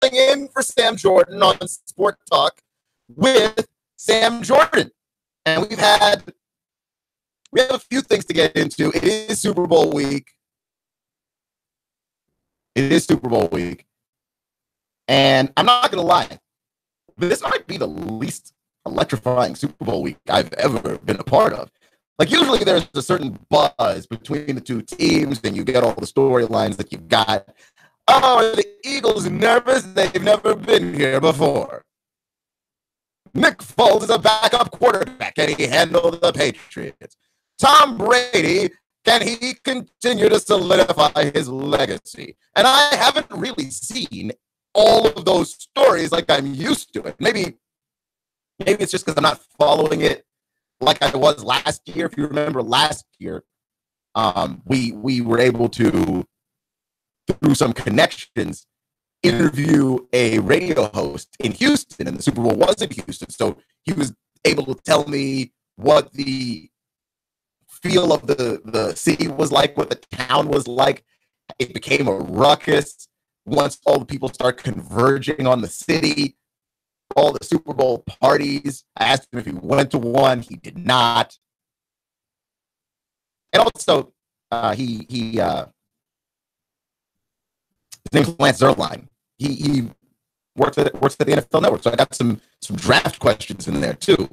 filling in for Sam Jordan on Sport Talk with Sam Jordan. And we have a few things to get into. It is Super Bowl week. And I'm not going to lie, this might be the least electrifying Super Bowl week I've ever been a part of. Like, usually there's a certain buzz between the two teams, and you get all the storylines that you've got. Oh, are the Eagles nervous? They've never been here before. Nick Foles is a backup quarterback. Can he handle the Patriots? Tom Brady, can he continue to solidify his legacy? And I haven't really seen all of those stories like I'm used to it. Maybe it's just because I'm not following it like I was last year. If you remember last year, we were able to, through some connections, interview a radio host in Houston, and the Super Bowl was in Houston. So he was able to tell me what the feel of the city was like, what the town was like. It became a ruckus once all the people start converging on the city, all the Super Bowl parties. I asked him if he went to one. He did not. And also, his name's Lance Zierlein. He works at the NFL Network, so I got some draft questions in there too,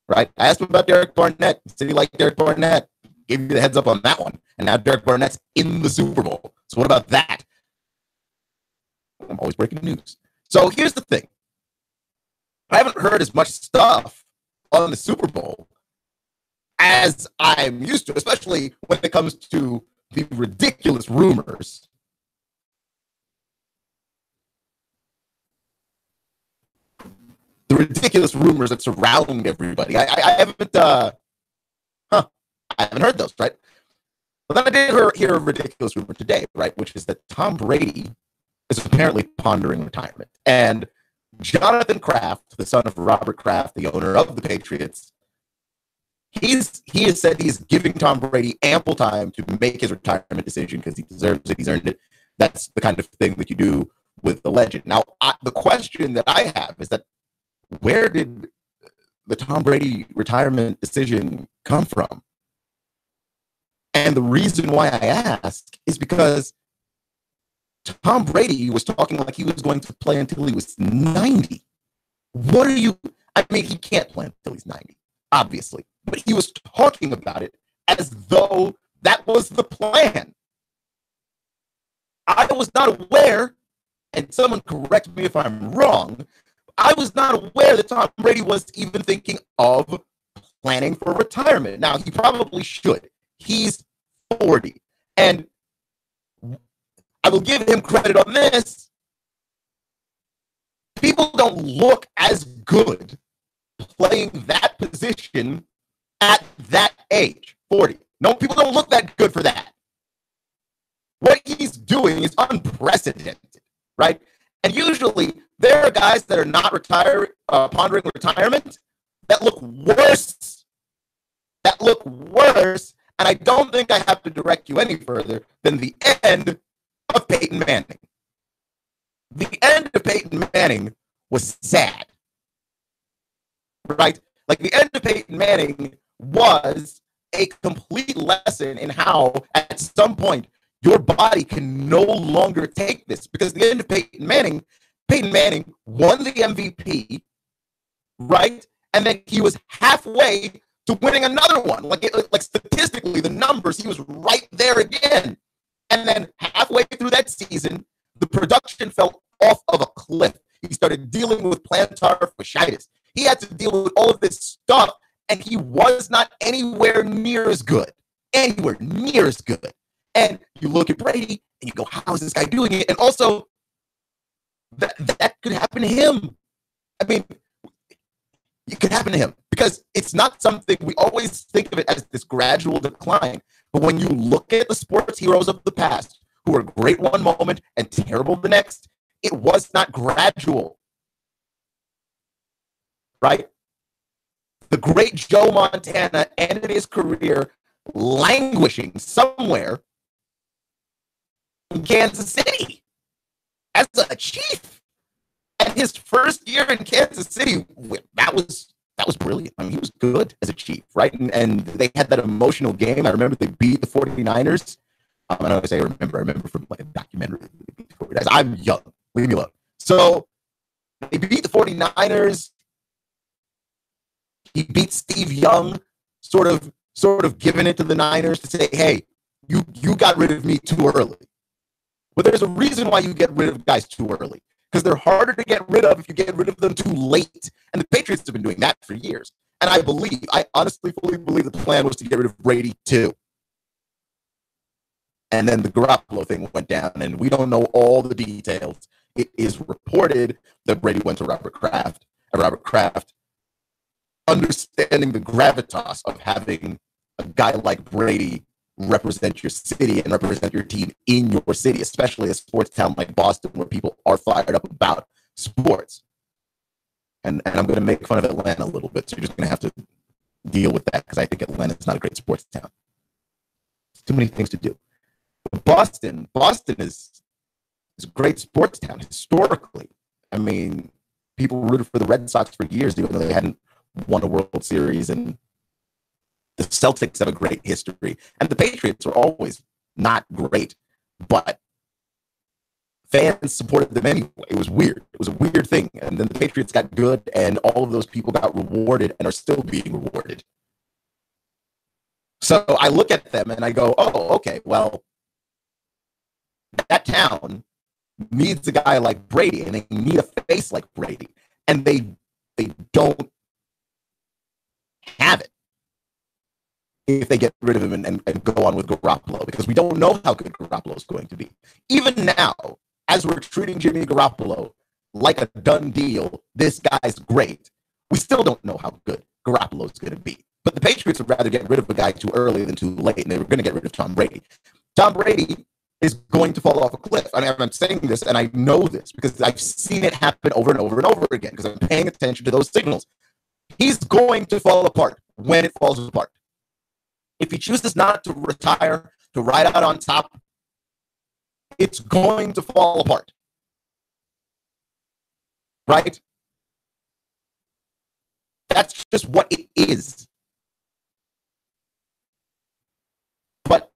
right? I asked him about Derek Barnett. He said he liked Derek Barnett. Gave you the heads up on that one. And now Derek Barnett's in the Super Bowl. So what about that? I'm always breaking news. So here's the thing. I haven't heard as much stuff on the Super Bowl as I'm used to, especially when it comes to the ridiculous rumors. The ridiculous rumors that surround everybody. I haven't heard those, right? But then I did hear a ridiculous rumor today, right? Which is that Tom Brady is apparently pondering retirement. And Jonathan Kraft, the son of Robert Kraft, the owner of the Patriots, he has said he's giving Tom Brady ample time to make his retirement decision because he deserves it. He's earned it. That's the kind of thing that you do with the legend. Now, the question that I have is that where did the Tom Brady retirement decision come from? And the reason why I ask is because Tom Brady was talking like he was going to play until he was 90. I mean, he can't play until he's 90, obviously. But he was talking about it as though that was the plan. I was not aware, and someone correct me if I'm wrong, I was not aware that Tom Brady was even thinking of planning for retirement. Now, he probably should. He's 40. And I will give him credit on this. People don't look as good playing that position at that age, 40. No, people don't look that good for that. What he's doing is unprecedented, right? And usually there are guys that are not pondering retirement that look worse. And I don't think I have to direct you any further than the end of Peyton Manning. The end of Peyton Manning was sad, right? Like, the end of Peyton Manning was a complete lesson in how, at some point, your body can no longer take this. Because the end of Peyton Manning won the MVP, right? And then he was halfway to winning another one. Like statistically, the numbers, he was right there again. And then halfway through that season, the production fell off of a cliff. He started dealing with plantar fasciitis. He had to deal with all of this stuff, and he was not anywhere near as good. And you look at Brady, and you go, how is this guy doing it? And also, that could happen to him. I mean, it could happen to him because it's not something, we always think of it as this gradual decline. But when you look at the sports heroes of the past who were great one moment and terrible the next, it was not gradual, right? The great Joe Montana ended his career languishing somewhere in Kansas City as a Chief. his first year in Kansas City, that was brilliant. I mean, he was good as a Chief, right? And they had that emotional game. I remember they beat the 49ers. I don't know if I remember from like a documentary. I'm young. Leave me alone. So they beat the 49ers. He beat Steve Young, sort of giving it to the Niners to say, hey, you got rid of me too early. But there's a reason why you get rid of guys too early, because they're harder to get rid of if you get rid of them too late. And the Patriots have been doing that for years. And I honestly fully believe the plan was to get rid of Brady too. And then the Garoppolo thing went down, and we don't know all the details. It is reported that Brady went to Robert Kraft, and Robert Kraft, understanding the gravitas of having a guy like Brady represent your city and represent your team in your city, especially a sports town like Boston, where people are fired up about sports. And I'm going to make fun of Atlanta a little bit, so you're just going to have to deal with that, because I think Atlanta is not a great sports town. There's too many things to do. But Boston is a great sports town historically. I mean, people rooted for the Red Sox for years, even though they hadn't won a World Series, and the Celtics have a great history, and the Patriots were always not great, but fans supported them anyway. It was weird. It was a weird thing. And then the Patriots got good, and all of those people got rewarded and are still being rewarded. So I look at them and I go, oh, okay, well, that town needs a guy like Brady, and they need a face like Brady, and they don't have it if they get rid of him and go on with Garoppolo, because we don't know how good Garoppolo is going to be. Even now, as we're treating Jimmy Garoppolo like a done deal, this guy's great, we still don't know how good Garoppolo is going to be. But the Patriots would rather get rid of a guy too early than too late, and they were going to get rid of Tom Brady. Tom Brady is going to fall off a cliff. I mean, I'm saying this, and I know this because I've seen it happen over and over and over again, because I'm paying attention to those signals. He's going to fall apart when it falls apart. If he chooses not to retire, to ride out on top, it's going to fall apart. Right? That's just what it is. But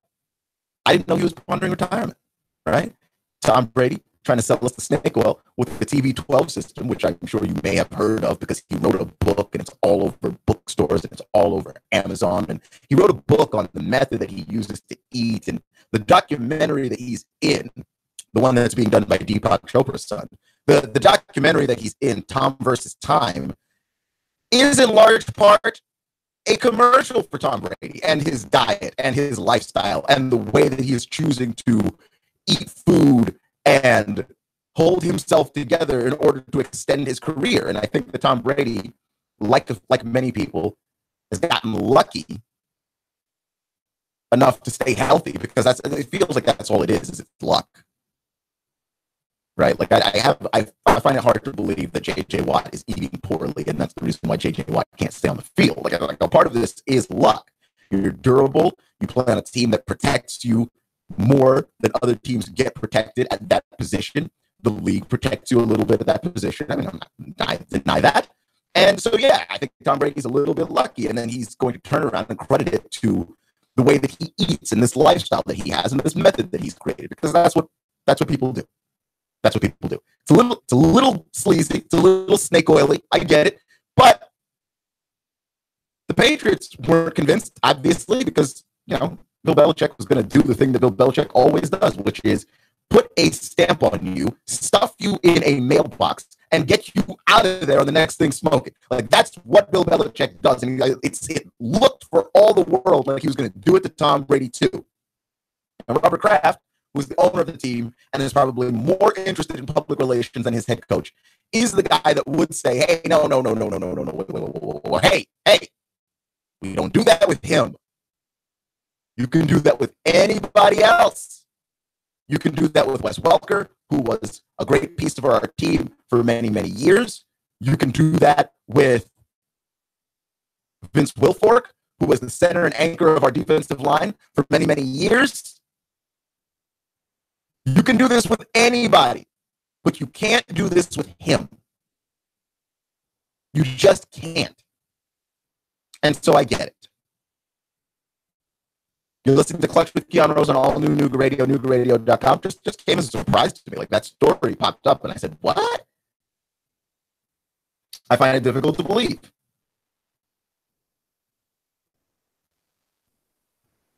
I didn't know he was pondering retirement. Right? Tom Brady trying to sell us the snake oil with the TB12 system, which I'm sure you may have heard of because he wrote a book, and it's all over bookstores and it's all over Amazon. And he wrote a book on the method that he uses to eat, and the documentary that he's in, the one that's being done by Deepak Chopra's son, the documentary that he's in, Tom versus Time, is in large part a commercial for Tom Brady and his diet and his lifestyle and the way that he is choosing to eat food and hold himself together in order to extend his career. And I think that Tom Brady, like many people, has gotten lucky enough to stay healthy, because it feels like that's all it is it's luck. Right? Like I find it hard to believe that J.J. Watt is eating poorly, and that's the reason why J.J. Watt can't stay on the field. Like a part of this is luck. You're durable. You play on a team that protects you more than other teams get protected at that position. The league protects you a little bit at that position. I mean, I deny that. And so, yeah, I think Tom Brady's a little bit lucky, and then he's going to turn around and credit it to the way that he eats and this lifestyle that he has and this method that he's created, because that's what people do. That's what people do. It's a little sleazy. It's a little snake oily. I get it. But the Patriots weren't convinced, obviously, because, Bill Belichick was going to do the thing that Bill Belichick always does, which is put a stamp on you, stuff you in a mailbox, and get you out of there on the next thing smoking. Like, that's what Bill Belichick does. And it looked for all the world like he was going to do it to Tom Brady, too. And Robert Kraft, who's the owner of the team and is probably more interested in public relations than his head coach, is the guy that would say, hey, no, wait, hey, we don't do that with him. You can do that with anybody else. You can do that with Wes Welker, who was a great piece of our team for many, many years. You can do that with Vince Wilfork, who was the center and anchor of our defensive line for many, many years. You can do this with anybody, but you can't do this with him. You just can't. And so I get it. You're listening to Clutch with Keanu Rose on all new Nooga Radio, NoogaRadio.com. Just came as a surprise to me. Like, that story popped up, and I said, what? I find it difficult to believe.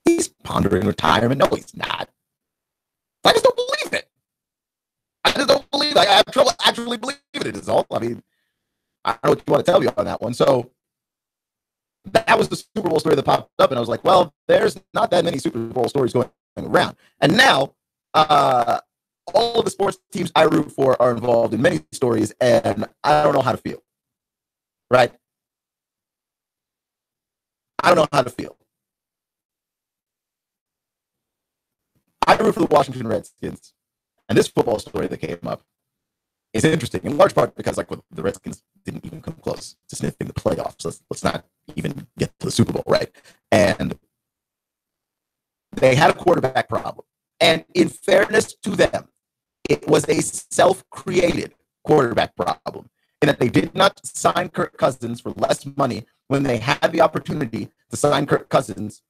He's pondering retirement. No, he's not. I just don't believe it. I just don't believe it. I have trouble actually believing it is all. I mean, I don't know what you want to tell me on that one. So that was the Super Bowl story that popped up, and I was like, well, there's not that many Super Bowl stories going around. And now, all of the sports teams I root for are involved in many stories, and I don't know how to feel. Right? I don't know how to feel. I root for the Washington Redskins, and this football story that came up is interesting, in large part because, like, the Redskins didn't even come close to sniffing the playoffs. Let's not even get to the Super Bowl, right? And they had a quarterback problem. And in fairness to them, it was a self-created quarterback problem in that they did not sign Kirk Cousins for less money when they had the opportunity to sign Kirk Cousins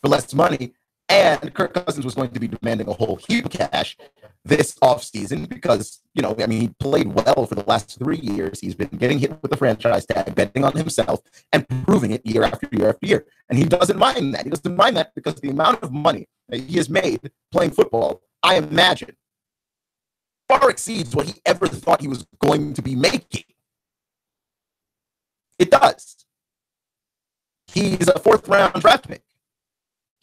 for less money. And Kirk Cousins was going to be demanding a whole heap of cash this offseason because, you know, I mean, he played well for the last 3 years. He's been getting hit with the franchise tag, betting on himself, and proving it year after year after year. And he doesn't mind that. He doesn't mind that because the amount of money that he has made playing football, I imagine, far exceeds what he ever thought he was going to be making. It does. He's a fourth-round draft pick.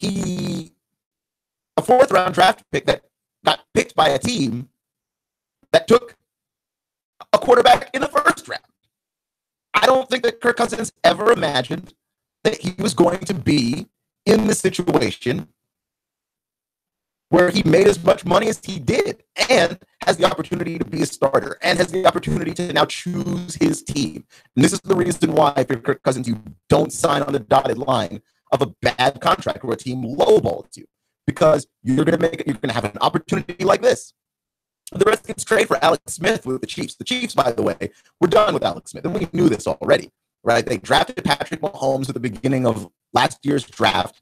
A fourth-round draft pick that got picked by a team that took a quarterback in the first round. I don't think that Kirk Cousins ever imagined that he was going to be in the situation where he made as much money as he did and has the opportunity to be a starter and has the opportunity to now choose his team. And this is the reason why, if you're Kirk Cousins, you don't sign on the dotted line of a bad contract where a team lowballs you, because you're going to have an opportunity like this. The Redskins trade for Alex Smith with the Chiefs. The Chiefs, by the way, were done with Alex Smith, and we knew this already, right? They drafted Patrick Mahomes at the beginning of last year's draft.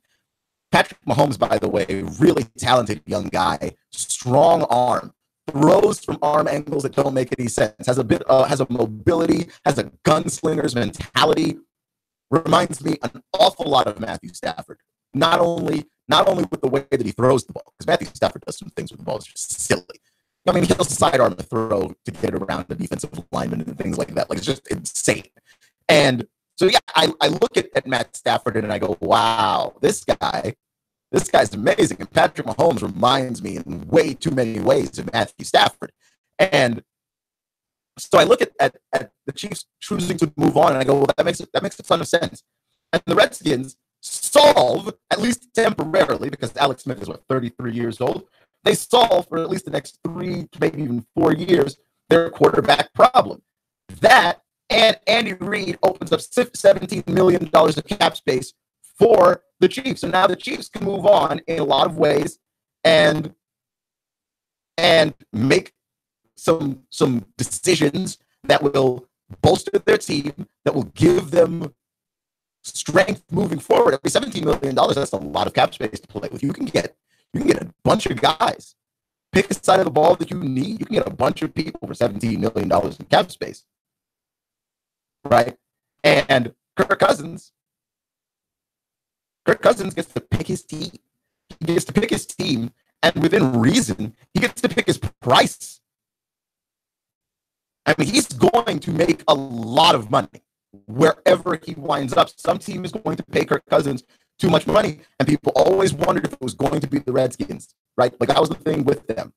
Patrick Mahomes, by the way, really talented young guy, strong arm, throws from arm angles that don't make any sense, has a mobility, has a gunslinger's mentality. Reminds me an awful lot of Matthew Stafford. Not only with the way that he throws the ball, because Matthew Stafford does some things with the ball that's just silly. I mean, he'll sidearm a throw to get around the defensive lineman and things like that. Like, it's just insane. And so, yeah, I look at Matt Stafford and I go, wow, this guy's amazing. And Patrick Mahomes reminds me in way too many ways of Matthew Stafford. And so I look at the Chiefs choosing to move on, and I go, well, that makes a ton of sense. And the Redskins solve, at least temporarily, because Alex Smith is, 33 years old, they solve for at least the next 3 to maybe even 4 years their quarterback problem. That and Andy Reid opens up $17 million of cap space for the Chiefs. So now the Chiefs can move on in a lot of ways and make some decisions that will bolster their team, that will give them strength moving forward. Every $17 million, that's a lot of cap space to play with. You can get a bunch of guys. Pick a side of the ball that you need. You can get a bunch of people for $17 million in cap space. Right? And Kirk Cousins gets to pick his team. He gets to pick his team, and within reason, he gets to pick his price. I mean, he's going to make a lot of money wherever he winds up. Some team is going to pay Kirk Cousins too much money, and people always wondered if it was going to be the Redskins, right? Like, that was the thing with them.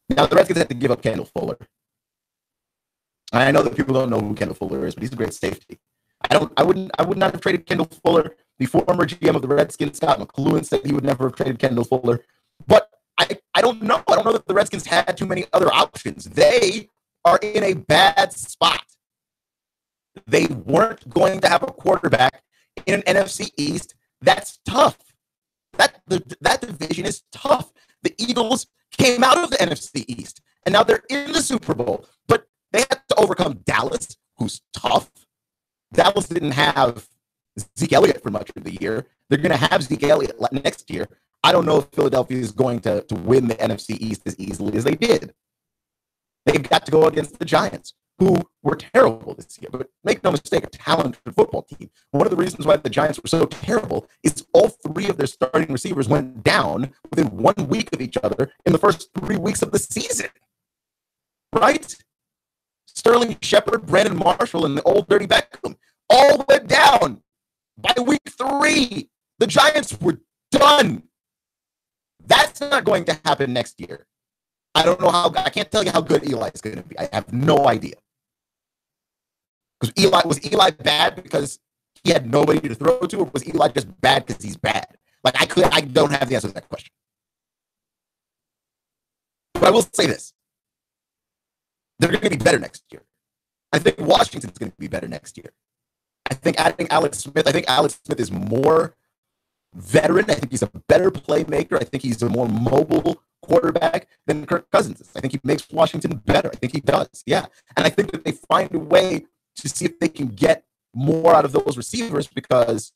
Now, the Redskins had to give up Kendall Fuller. I know that people don't know who Kendall Fuller is, but he's a great safety. I would not have traded Kendall Fuller. The former GM of the Redskins, Scott McLuhan, said he would never have traded Kendall Fuller. But I don't know. I don't know that the Redskins had too many other options. They are in a bad spot. They weren't going to have a quarterback in an NFC East. That's tough. That division is tough. The Eagles came out of the NFC East, and now they're in the Super Bowl. But they had to overcome Dallas, who's tough. Dallas didn't have Zeke Elliott for much of the year. They're going to have Zeke Elliott next year. I don't know if Philadelphia is going to win the NFC East as easily as they did. They've got to go against the Giants, who were terrible this year. But make no mistake, a talented football team. One of the reasons why the Giants were so terrible is all three of their starting receivers went down within 1 week of each other in the first 3 weeks of the season. Right? Sterling Shepard, Brandon Marshall, and the old Dirty Beckham all went down by week 3. The Giants were done. That's not going to happen next year. I don't know how. I can't tell you how good Eli is going to be. I have no idea. Because was Eli bad because he had nobody to throw to, or was Eli just bad because he's bad? Like I don't have the answer to that question. But I will say this: they're going to be better next year. I think Washington's going to be better next year. I think adding Alex Smith. I think Alex Smith is more veteran. I think he's a better playmaker. I think he's a more mobile quarterback than Kirk Cousins is. I think he makes Washington better. I think he does. Yeah. And I think that they find a way to see if they can get more out of those receivers because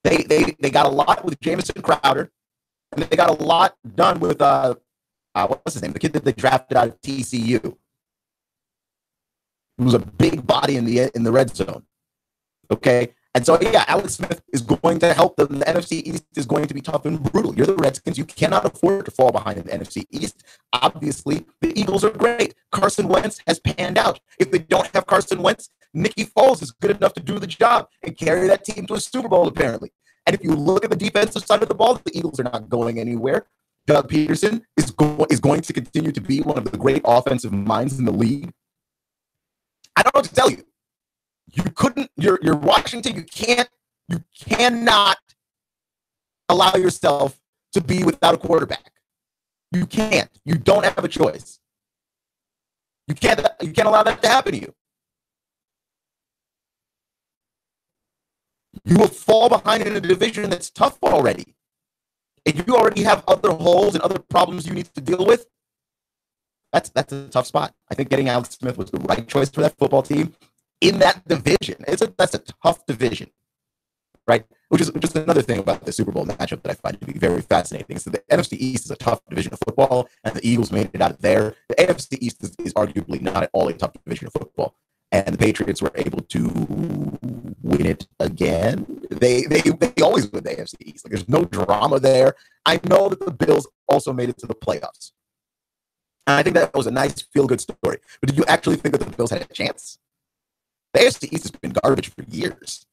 they got a lot with Jamison Crowder, and they got a lot done with what's his name? The kid that they drafted out of TCU. He was a big body in the red zone. Okay. And so, yeah, Alex Smith is going to help them. The NFC East is going to be tough and brutal. You're the Redskins. You cannot afford to fall behind in the NFC East. Obviously, the Eagles are great. Carson Wentz has panned out. If they don't have Carson Wentz, Nicky Foles is good enough to do the job and carry that team to a Super Bowl, apparently. And if you look at the defensive side of the ball, the Eagles are not going anywhere. Doug Peterson is going to continue to be one of the great offensive minds in the league. I don't know what to tell you. You're Washington. You cannot allow yourself to be without a quarterback. You can't. You don't have a choice. You can't allow that to happen to you. You will fall behind in a division that's tough already. If you already have other holes and other problems you need to deal with, that's a tough spot. I think getting Alex Smith was the right choice for that football team. In that division, that's a tough division, right? Which is another thing about the Super Bowl matchup that I find to be very fascinating. So the NFC East is a tough division of football, and the Eagles made it out of there. The AFC East is arguably not at all a tough division of football, and the Patriots were able to win it again. They always win the AFC East. Like, there's no drama there. I know that the Bills also made it to the playoffs, and I think that was a nice feel-good story. But did you actually think that the Bills had a chance? The AFC East has been garbage for years.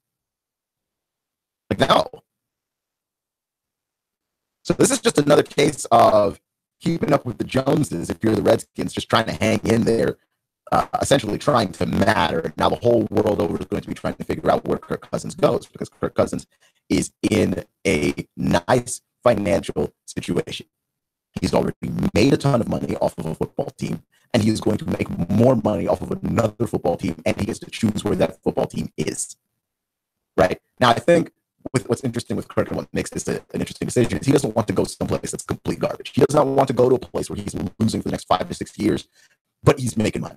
Like, no. So this is just another case of keeping up with the Joneses if you're the Redskins, just trying to hang in there, essentially trying to matter. Now the whole world over is going to be trying to figure out where Kirk Cousins goes, because Kirk Cousins is in a nice financial situation. He's already made a ton of money off of a football team, and he is going to make more money off of another football team, and he gets to choose where that football team is. Right? Now, I think what's interesting with Kirk and what makes this an interesting decision is he doesn't want to go someplace that's complete garbage. He does not want to go to a place where he's losing for the next 5 to 6 years, but he's making money.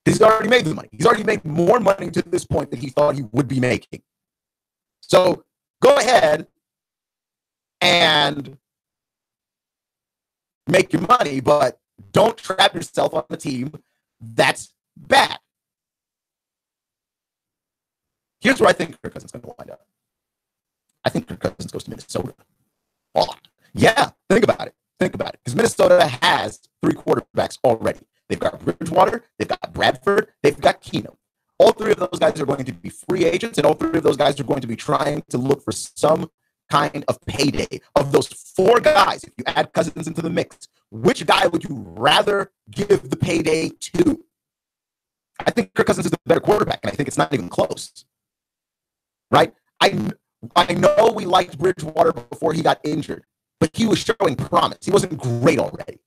He's already made the money. He's already made more money to this point than he thought he would be making. So go ahead and make your money, but don't trap yourself on a team that's bad. Here's where I think Kirk Cousins is going to wind up. I think Kirk Cousins goes to Minnesota. Oh, yeah, think about it. Because Minnesota has 3 quarterbacks already. They've got Bridgewater, they've got Bradford, they've got Keenum. All 3 of those guys are going to be free agents, and all 3 of those guys are going to be trying to look for some kind of payday. Of those 4 guys, if you add Cousins into the mix, which guy would you rather give the payday to? I think Kirk Cousins is the better quarterback, and I think it's not even close. Right? I know we liked Bridgewater before he got injured, but he was showing promise. He wasn't great already.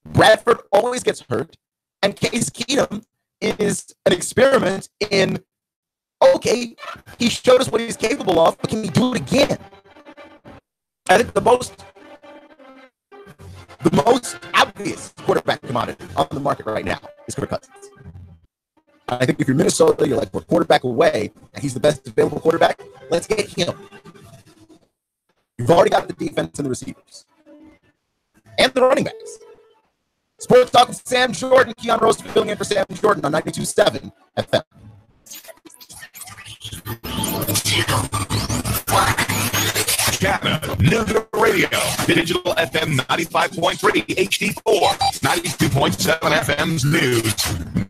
Bradford always gets hurt, and Case Keenum is an experiment in, okay, he showed us what he's capable of, but can he do it again? I think the most obvious quarterback commodity on the market right now is Kirk Cousins. I think if you're Minnesota, you're like, we're quarterback away, and he's the best available quarterback. Let's get him. You've already got the defense and the receivers. And the running backs. Sports Talk with Sam Jordan. Keon Rose filling in for Sam Jordan on 92.7 FM. Chattanooga Radio, digital FM 95.3 HD4, 92.7 FM's news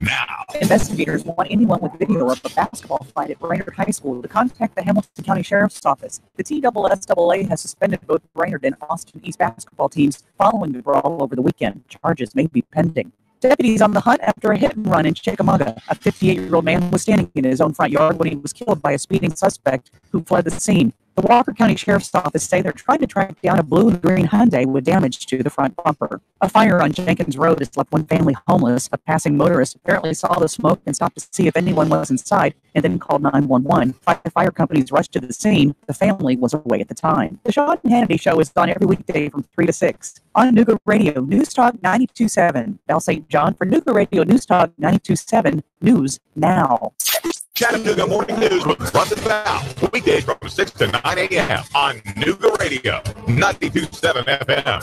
now. Investigators want anyone with video of a basketball fight at Brainerd High School to contact the Hamilton County Sheriff's Office. The TSSAA has suspended both Brainerd and Austin East basketball teams following the brawl over the weekend. Charges may be pending. Deputies on the hunt after a hit and run in Chickamauga. A 58-year-old man was standing in his own front yard when he was killed by a speeding suspect who fled the scene. The Walker County Sheriff's Office say they're trying to track down a blue and green Hyundai with damage to the front bumper. A fire on Jenkins Road has left one family homeless. A passing motorist apparently saw the smoke and stopped to see if anyone was inside and then called 911. Fire companies rushed to the scene. The family was away at the time. The Sean Hannity Show is on every weekday from 3 to 6 on Nooga Radio, News Talk 92.7. Bell St. John for Nooga Radio, News Talk 92.7. News now. Chattanooga Morning News with Russ Val, weekdays from 6 to 9 a.m. on Nooga Radio, 92.7 FM.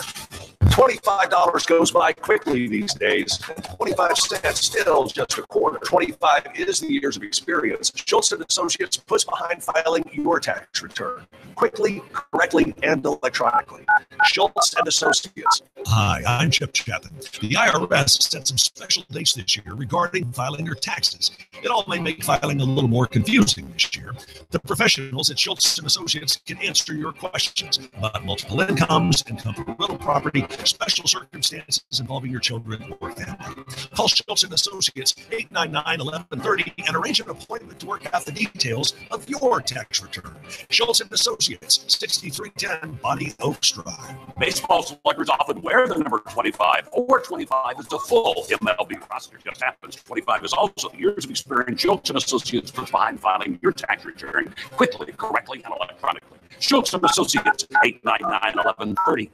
$25 goes by quickly these days. 25 cents still just a quarter. 25 is the years of experience Schultz and Associates puts behind filing your tax return quickly, correctly, and electronically. Schultz and Associates. Hi, I'm Chip Chapman. The IRS set some special dates this year regarding filing your taxes. It all may make filing a little more confusing this year. The professionals at Schultz and Associates can answer your questions about multiple incomes, income from rental property, special circumstances involving your children or family. Call Schultz and Associates 899-1130 and arrange an appointment to work out the details of your tax return. Schultz and Associates, 6310 Bonnie Oaks Drive. Baseball sluggers often wear the number 25, or 25 is the full MLB roster. Just happens 25 is also the years of experience Schultz and Associates puts behind filing your tax return quickly, correctly, and electronically. Schultz and Associates, 899-1130.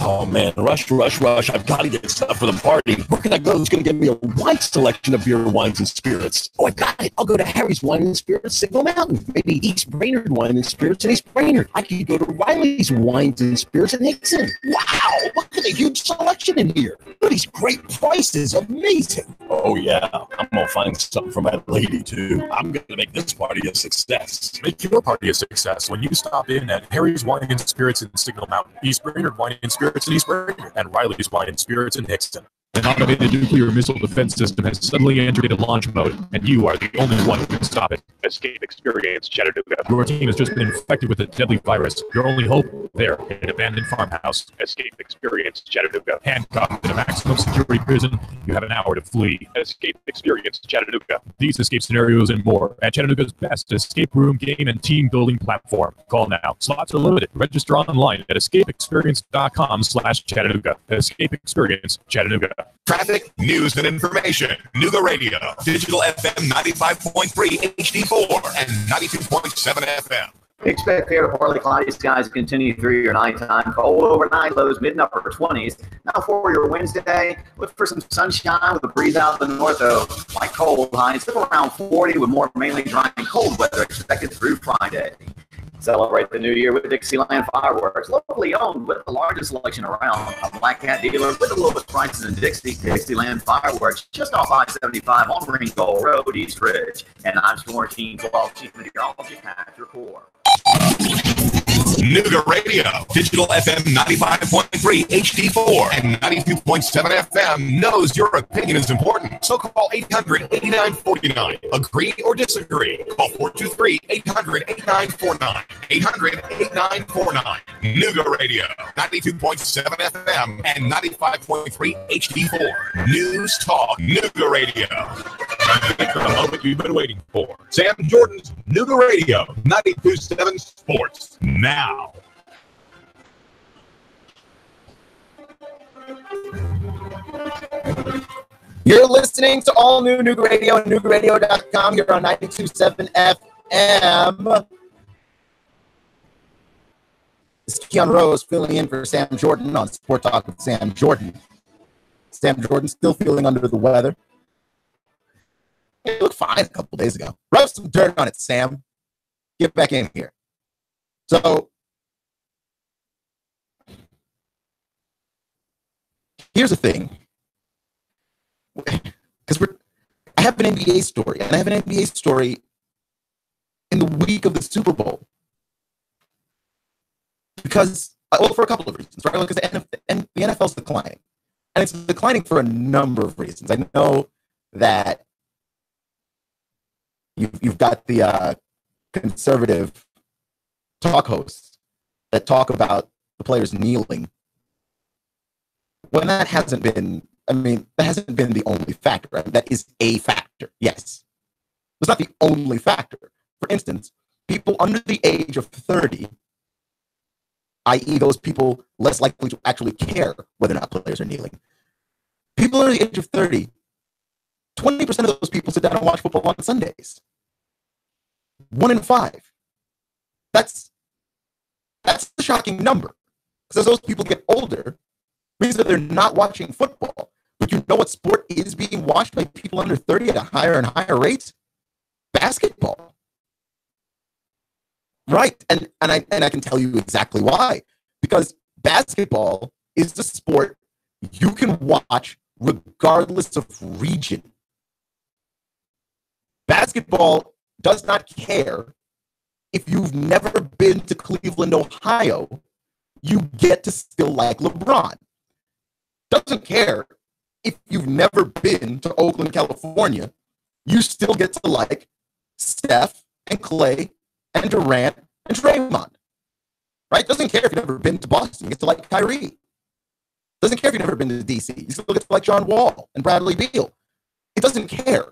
Oh man, rush. I've got to get stuff for the party. Where can I go? Who's going to give me a wide selection of beer, wines, and spirits? Oh, I got it. I'll go to Harry's Wine and Spirits, Signal Mountain. Maybe East Brainerd Wine and Spirits in East Brainerd. I could go to Riley's Wines and Spirits in Hickson. Wow, look at the huge selection in here. Look at these great prices. Amazing. Oh yeah, I'm going to find something for my lady too. I'm going to make this party a success. Make your party a success when you stop in at Harry's Wine and Spirits in Signal Mountain, East Brainerd Wine and Spirits in East Brainerd, and Riley's Wine and Spirits in Hickston. An automated nuclear missile defense system has suddenly entered into launch mode, and you are the only one who can stop it. Escape Experience Chattanooga. Your team has just been infected with a deadly virus. Your only hope? There, in an abandoned farmhouse. Escape Experience Chattanooga. Handcuffed in a maximum security prison, you have an hour to flee. Escape Experience Chattanooga. These escape scenarios and more at Chattanooga's best escape room game and team building platform. Call now. Slots are limited. Register online at escapeexperience.com/Chattanooga. Escape Experience Chattanooga. Traffic, news, and information. Nooga Radio, digital FM 95.3 HD4 and 92.7 FM. Expect fair to partly cloudy skies to continue through your nighttime. Cold overnight, lows mid and upper 20s. Now for your Wednesday, look for some sunshine with a breeze out of the north, though. Like cold highs, still around 40 with more mainly dry and cold weather expected through Friday. Celebrate the new year with Dixieland Fireworks, locally owned with the largest selection around. A Black Cat dealer with the lowest prices in Dixieland Fireworks, just off I-75 on Ringgold Road, East Ridge. And I'm Storm Team 12 Chief Meteorologist Patrick Core. Nooga Radio, digital FM 95.3 HD4 and 92.7 FM knows your opinion is important. So call 800-8949. Agree or disagree? Call 423-800-8949. 800-8949. Nooga Radio, 92.7 FM and 95.3 HD4. News Talk Nooga Radio. The moment you've been waiting for. Sam Jordan's Nooga Radio, 92.7 Sports. Now. You're listening to all new Nooga Radio and NoogaRadio.com here on 92.7 FM. This is Keon Rose filling in for Sam Jordan on Sport Talk with Sam Jordan. Sam Jordan's still feeling under the weather. You looked fine a couple days ago. Rub some dirt on it, Sam. Get back in here. So here's the thing. Because I have an NBA story, and I have an NBA story in the week of the Super Bowl. Because, well, for a couple of reasons, right? Because the NFL's declining. And it's declining for a number of reasons. I know that you've got the conservative talk hosts that talk about the players kneeling. When that hasn't been, that hasn't been the only factor. Right? That is a factor, yes. It's not the only factor. For instance, people under the age of 30, i.e. those people less likely to actually care whether or not players are kneeling. People under the age of 30, 20% of those people sit down and watch football on Sundays. 1 in 5. That's a shocking number. Because as those people get older, it means that they're not watching football. But you know what sport is being watched by people under 30 at a higher and higher rate? Basketball. Right. And I can tell you exactly why. Because basketball is the sport you can watch regardless of region. Basketball does not care if you've never been to Cleveland, Ohio, you get to still like LeBron. Doesn't care if you've never been to Oakland, California, you still get to like Steph and Clay and Durant and Draymond. Right? Doesn't care if you've never been to Boston, you get to like Kyrie. Doesn't care if you've never been to DC, you still get to like John Wall and Bradley Beal. It doesn't care.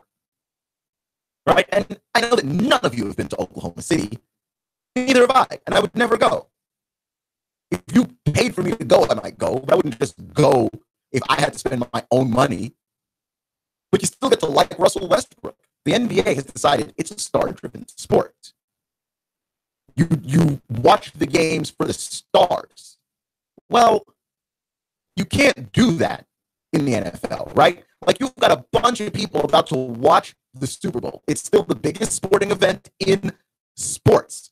Right? And I know that none of you have been to Oklahoma City. Neither have I, and I would never go. If you paid for me to go, I might go, but I wouldn't just go if I had to spend my own money. But you still get to like Russell Westbrook. The NBA has decided it's a star-driven sport. You watch the games for the stars. Well, you can't do that in the NFL, right? Like, you've got a bunch of people about to watch the Super Bowl. It's still the biggest sporting event in sports.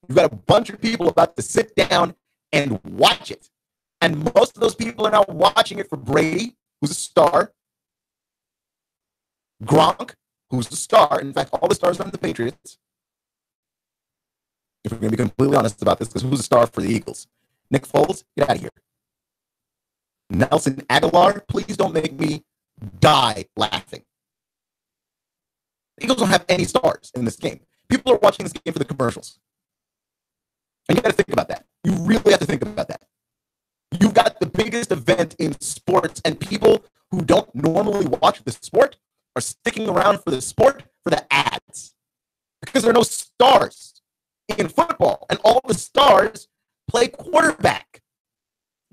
You've got a bunch of people about to sit down and watch it. And most of those people are now watching it for Brady, who's a star, Gronk, who's a star. In fact, all the stars are on the Patriots. If we're going to be completely honest about this, because who's a star for the Eagles? Nick Foles, get out of here. Nelson Aguilar, please don't make me die laughing. The Eagles don't have any stars in this game. People are watching this game for the commercials. And you got to think about that. You really have to think about that. You've got the biggest event in sports, and people who don't normally watch the sport are sticking around for the sport for the ads. Because there are no stars in football, and all the stars play quarterback,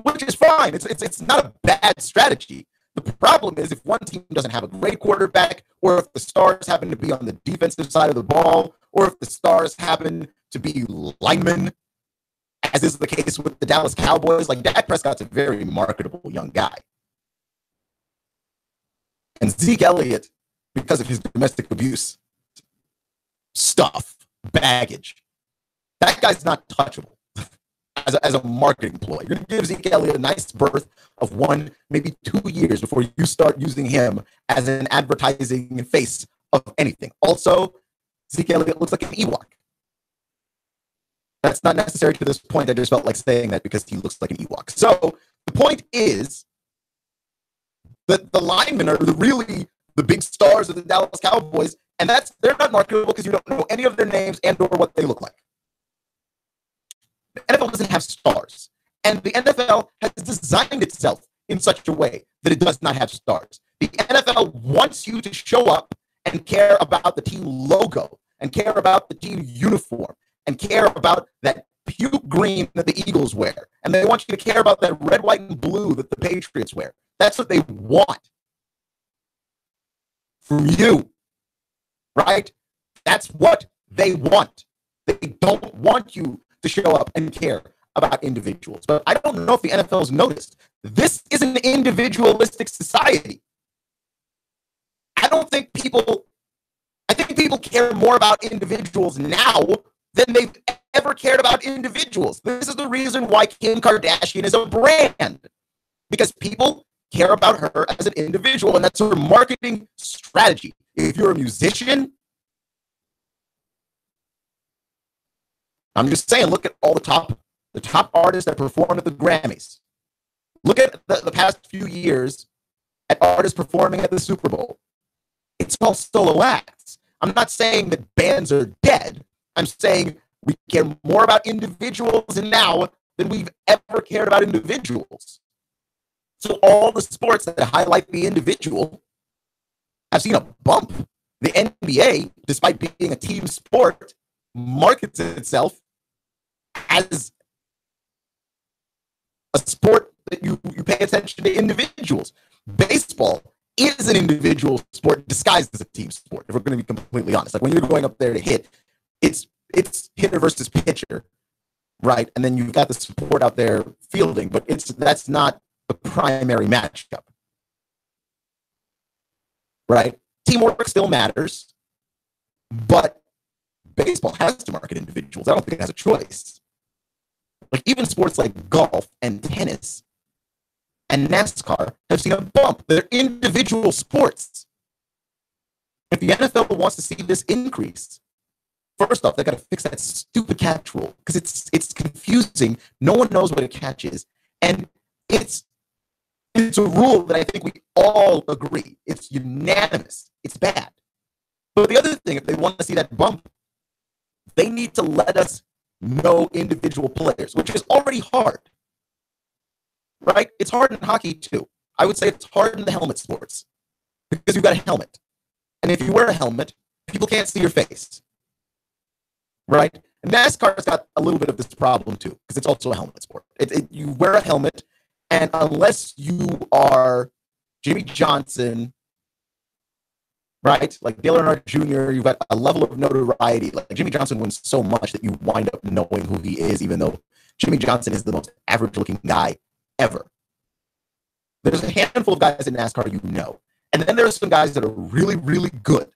which is fine. It's not a bad strategy. The problem is if one team doesn't have a great quarterback, or if the stars happen to be on the defensive side of the ball, or if the stars happen to be linemen, as is the case with the Dallas Cowboys. Like, Dak Prescott's a very marketable young guy. And Zeke Elliott, because of his domestic abuse stuff, baggage, that guy's not touchable as a marketing ploy. You're going to give Zeke Elliott a nice berth of 1, maybe 2 years before you start using him as an advertising face of anything. Also, Zeke Elliott looks like an Ewok. That's not necessary to this point. I just felt like saying that because he looks like an Ewok. So the point is that the linemen are really the big stars of the Dallas Cowboys, and they're not marketable because you don't know any of their names and or what they look like. The NFL doesn't have stars, and the NFL has designed itself in such a way that it does not have stars. The NFL wants you to show up and care about the team logo and care about the team uniform and care about that puke green that the Eagles wear. And they want you to care about that red, white, and blue that the Patriots wear. That's what they want from you, right? That's what they want. They don't want you to show up and care about individuals. But I don't know if the NFL has noticed. This is an individualistic society. I think people care more about individuals now than they've ever cared about individuals. This is the reason why Kim Kardashian is a brand, because people care about her as an individual, and that's her marketing strategy. If you're a musician, I'm just saying, look at all the top artists that performed at the Grammys. Look at the past few years at artists performing at the Super Bowl. It's all solo acts. I'm not saying that bands are dead. I'm saying we care more about individuals now than we've ever cared about individuals. So all the sports that highlight the individual have seen a bump. The NBA, despite being a team sport, markets itself as a sport that you pay attention to individuals. Baseball is an individual sport disguised as a team sport, if we're going to be completely honest. Like when you're going up there to hit, it's hitter versus pitcher, right? And then you've got the support out there fielding, but that's not the primary matchup, right? Teamwork still matters, but baseball has to market individuals. I don't think it has a choice. Like even sports like golf and tennis and NASCAR have seen a bump. They're individual sports. If the NFL wants to see this increase, first off, they got to fix that stupid catch rule because it's confusing. No one knows what a catch is, and it's a rule that I think we all agree. It's unanimous. It's bad. But the other thing, if they want to see that bump, they need to let us know individual players, which is already hard. Right? It's hard in hockey too. I would say it's hard in the helmet sports because you've got a helmet. And if you wear a helmet, people can't see your face. Right? And NASCAR's got a little bit of this problem too because it's also a helmet sport. You wear a helmet, and unless you are Jimmy Johnson, right? Like Dale Earnhardt Jr., you've got a level of notoriety. Like Jimmy Johnson wins so much that you wind up knowing who he is, even though Jimmy Johnson is the most average-looking guy ever. There's a handful of guys in NASCAR you know. And then there's some guys that are really, really good.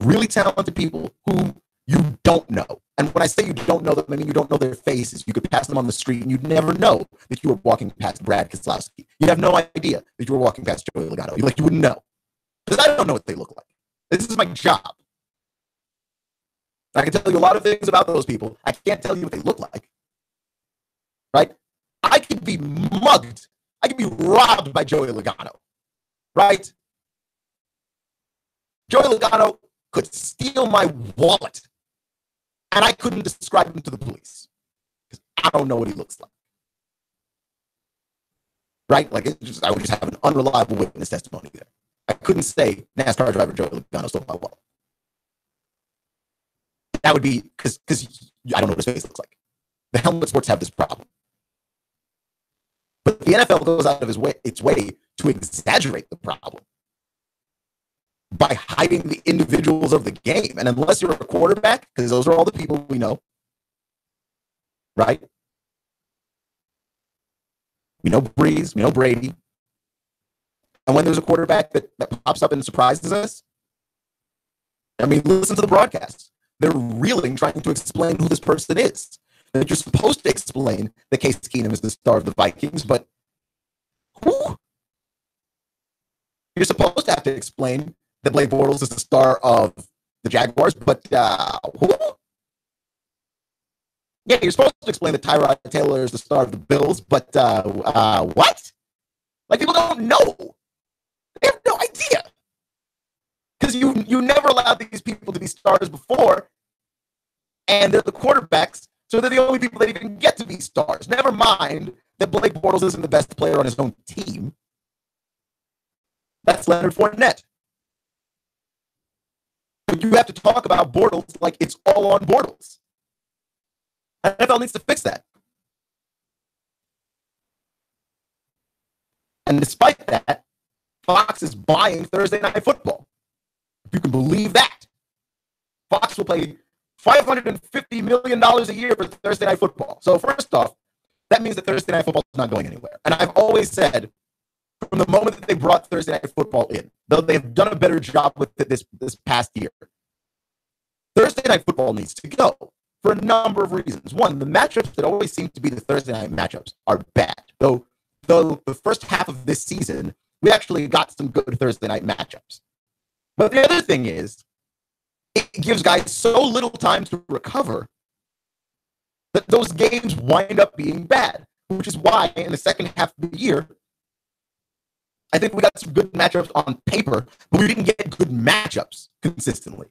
Really talented people who you don't know. And when I say you don't know them, I mean you don't know their faces. You could pass them on the street and you'd never know that you were walking past Brad Keselowski. You'd have no idea that you were walking past Joey Logano. You wouldn't know. Because I don't know what they look like. This is my job. I can tell you a lot of things about those people. I can't tell you what they look like. Right? I could be mugged. I could be robbed by Joey Logano. Right? Joey Logano could steal my wallet. And I couldn't describe him to the police. Because I don't know what he looks like. Right? Like, I would just have an unreliable witness testimony there. I couldn't say NASCAR driver Joey Logano stole my wallet. That would be because I don't know what his face looks like. The helmet sports have this problem. But the NFL goes out of its way to exaggerate the problem by hiding the individuals of the game. And unless you're a quarterback, because those are all the people we know, right? We know Breeze, we know Brady. And when there's a quarterback that pops up and surprises us, I mean, listen to the broadcast. They're reeling, trying to explain who this person is. That you're supposed to explain that Case Keenum is the star of the Vikings, but who? You're supposed to have to explain that Blake Bortles is the star of the Jaguars, but who? Yeah, you're supposed to explain that Tyrod Taylor is the star of the Bills, but what? Like, people don't know. They have no idea. Because you never allowed these people to be stars before, and they're the quarterbacks, so they're the only people that even get to be stars. Never mind that Blake Bortles isn't the best player on his own team. That's Leonard Fournette. But you have to talk about Bortles like it's all on Bortles. NFL needs to fix that. And despite that, Fox is buying Thursday Night Football. If you can believe that. Fox will play $550 million a year for Thursday Night Football. So first off, that means that Thursday Night Football is not going anywhere. And I've always said, from the moment that they brought Thursday Night Football in, though they've done a better job with it this past year, Thursday Night Football needs to go for a number of reasons. One, the matchups that always seem to be the Thursday night matchups are bad. Though the first half of this season, we actually got some good Thursday night matchups. But the other thing is, it gives guys so little time to recover that those games wind up being bad, which is why in the second half of the year, I think we got some good matchups on paper, but we didn't get good matchups consistently.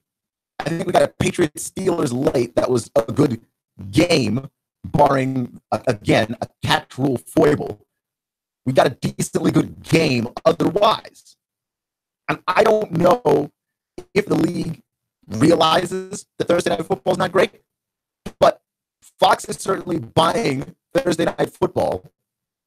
I think we got a Patriots-Steelers late that was a good game, barring, again, a catch rule foible. We got a decently good game otherwise. And I don't know if the league realizes that Thursday Night Football is not great, but Fox is certainly buying Thursday Night Football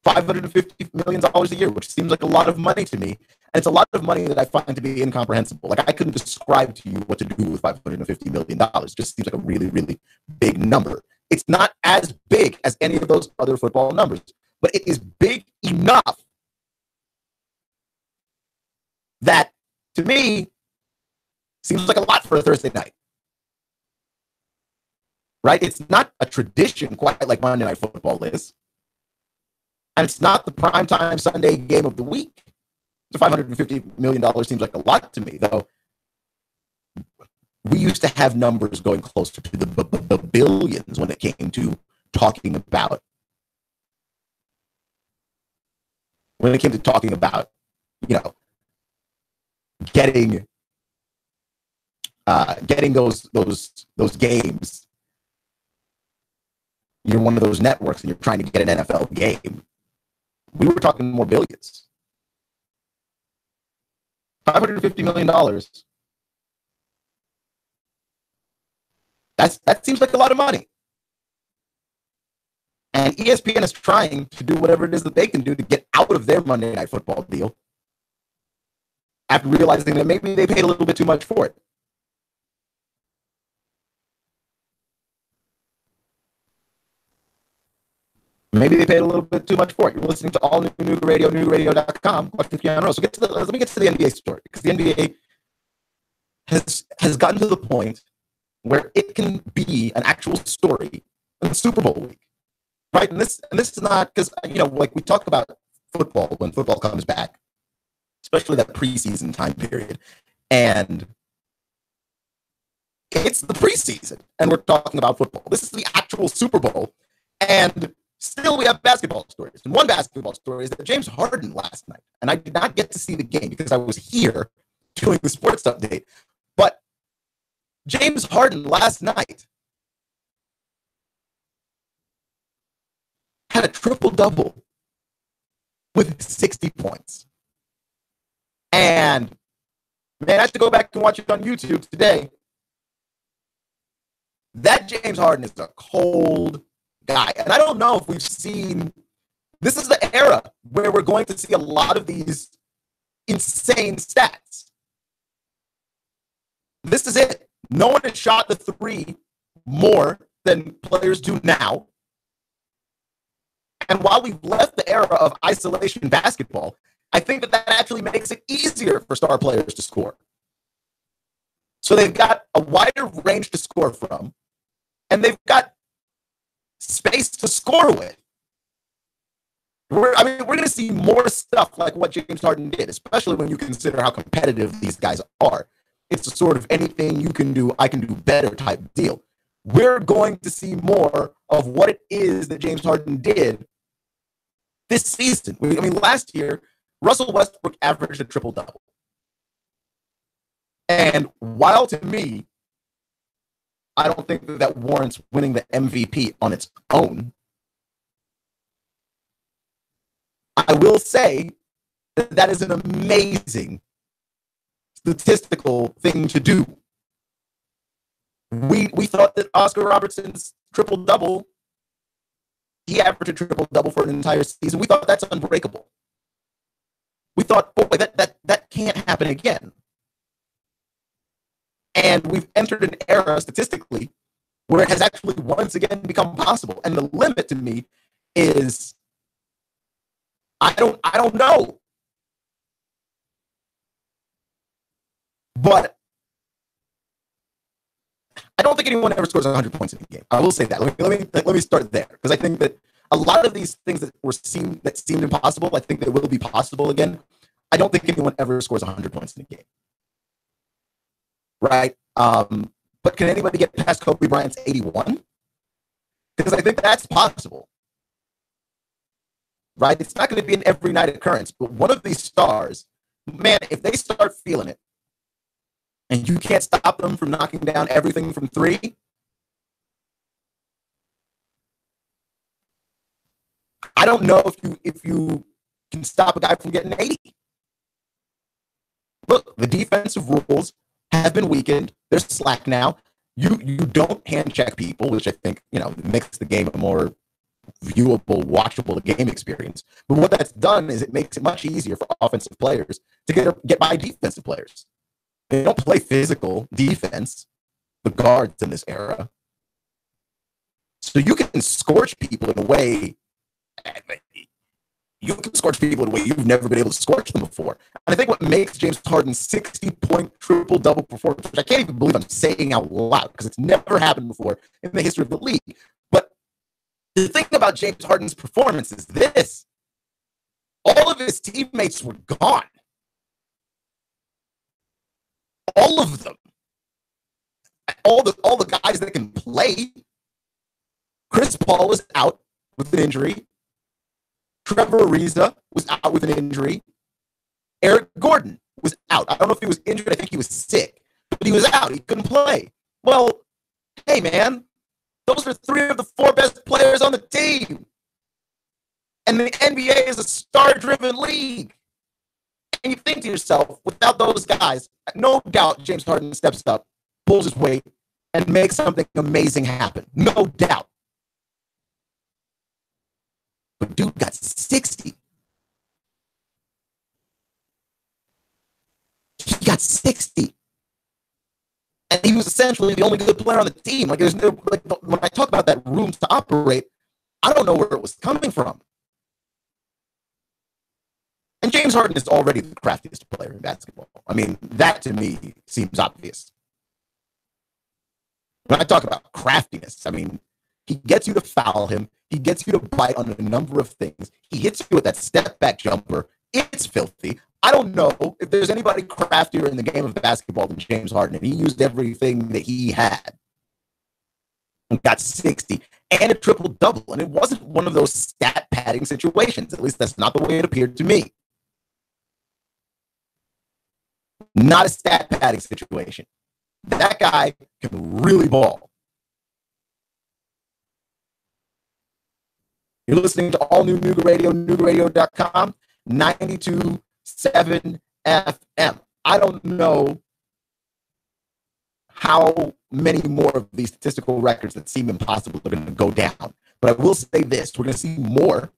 $550 million a year, which seems like a lot of money to me. And it's a lot of money that I find to be incomprehensible. Like, I couldn't describe to you what to do with $550 million. It just seems like a really, really big number. It's not as big as any of those other football numbers, but it is big enough that, to me, seems like a lot for a Thursday night. Right? It's not a tradition quite like Monday Night Football is. And it's not the primetime Sunday game of the week. So $550 million seems like a lot to me, though. We used to have numbers going closer to the billions when it came to talking about, you know, getting those games. You're one of those networks and you're trying to get an NFL game. We were talking more billions. $550 million. That seems like a lot of money. And ESPN is trying to do whatever it is that they can do to get out of their Monday Night Football deal after realizing that maybe they paid a little bit too much for it. Maybe they paid a little bit too much for it. You're listening to All New Nooga Radio, NoogaRadio.com. So let me get to the NBA story, because the NBA has gotten to the point where it can be an actual story in Super Bowl week, right? And this is not because, you know, like we talk about football when football comes back, especially that preseason time period, and it's the preseason, and we're talking about football. This is the actual Super Bowl, and still, we have basketball stories. And one basketball story is that James Harden last night, and I did not get to see the game because I was here doing the sports update, but James Harden last night had a triple-double with 60 points. And, man, I have to go back and watch it on YouTube today. That James Harden is a cold guy. And I don't know if we've seen, this is the era where we're going to see a lot of these insane stats. This is it. No one has shot the three more than players do now. And while we've left the era of isolation basketball, I think that actually makes it easier for star players to score. So they've got a wider range to score from, and they've got space to score with. We're going to see more stuff like what James Harden did, especially when you consider how competitive these guys are. It's a sort of anything you can do, I can do better type deal. We're going to see more of what it is that James Harden did this season. Last year, Russell Westbrook averaged a triple-double. And while to me, I don't think that warrants winning the MVP on its own, I will say that that is an amazing statistical thing to do. We thought that Oscar Robertson's triple-double, he averaged a triple-double for an entire season. We thought that's unbreakable. We thought, boy, that can't happen again. And we've entered an era statistically where it has actually once again become possible. And the limit to me is I don't know. But I don't think anyone ever scores 100 points in a game. I will say that. Let me start there, because I think that a lot of these things that seemed impossible, I think they will be possible again. I don't think anyone ever scores 100 points in a game. Right? But can anybody get past Kobe Bryant's 81? Because I think that's possible. Right? It's not going to be an every night occurrence, but one of these stars, man, if they start feeling it, and you can't stop them from knocking down everything from three, I don't know if you can stop a guy from getting 80. Look, the defensive rules have been weakened. They're slack now. You don't hand check people, which I think, makes the game a more viewable, watchable game experience. But what that's done is it makes it much easier for offensive players to get by defensive players. They don't play physical defense, the guards in this era. So you can scorch people in a way you've never been able to scorch them before. And I think what makes James Harden's 60-point triple-double performance, which I can't even believe I'm saying out loud because it's never happened before in the history of the league. But the thing about James Harden's performance is this. All of his teammates were gone. All of them. All the guys that can play. Chris Paul was out with an injury. Trevor Ariza was out with an injury. Eric Gordon was out. I don't know if he was injured. I think he was sick. But he was out. He couldn't play. Well, hey, man. Those are three of the four best players on the team. And the NBA is a star-driven league. And you think to yourself, without those guys, no doubt James Harden steps up, pulls his weight, and makes something amazing happen. No doubt. But dude got 60. He got 60. And he was essentially the only good player on the team. Like, there's no, like, when I talk about that room to operate, I don't know where it was coming from. And James Harden is already the craftiest player in basketball. I mean, that to me seems obvious. When I talk about craftiness, I mean, he gets you to foul him. He gets you to bite on a number of things. He hits you with that step-back jumper. It's filthy. I don't know if there's anybody craftier in the game of basketball than James Harden. And he used everything that he had and got 60 and a triple-double. And it wasn't one of those stat-padding situations. At least that's not the way it appeared to me. Not a stat-padding situation. That guy can really ball. You're listening to all new Nooga Radio, NoogaRadio.com, 92.7 FM. I don't know how many more of these statistical records that seem impossible are going to go down. But I will say this, we're going to see more,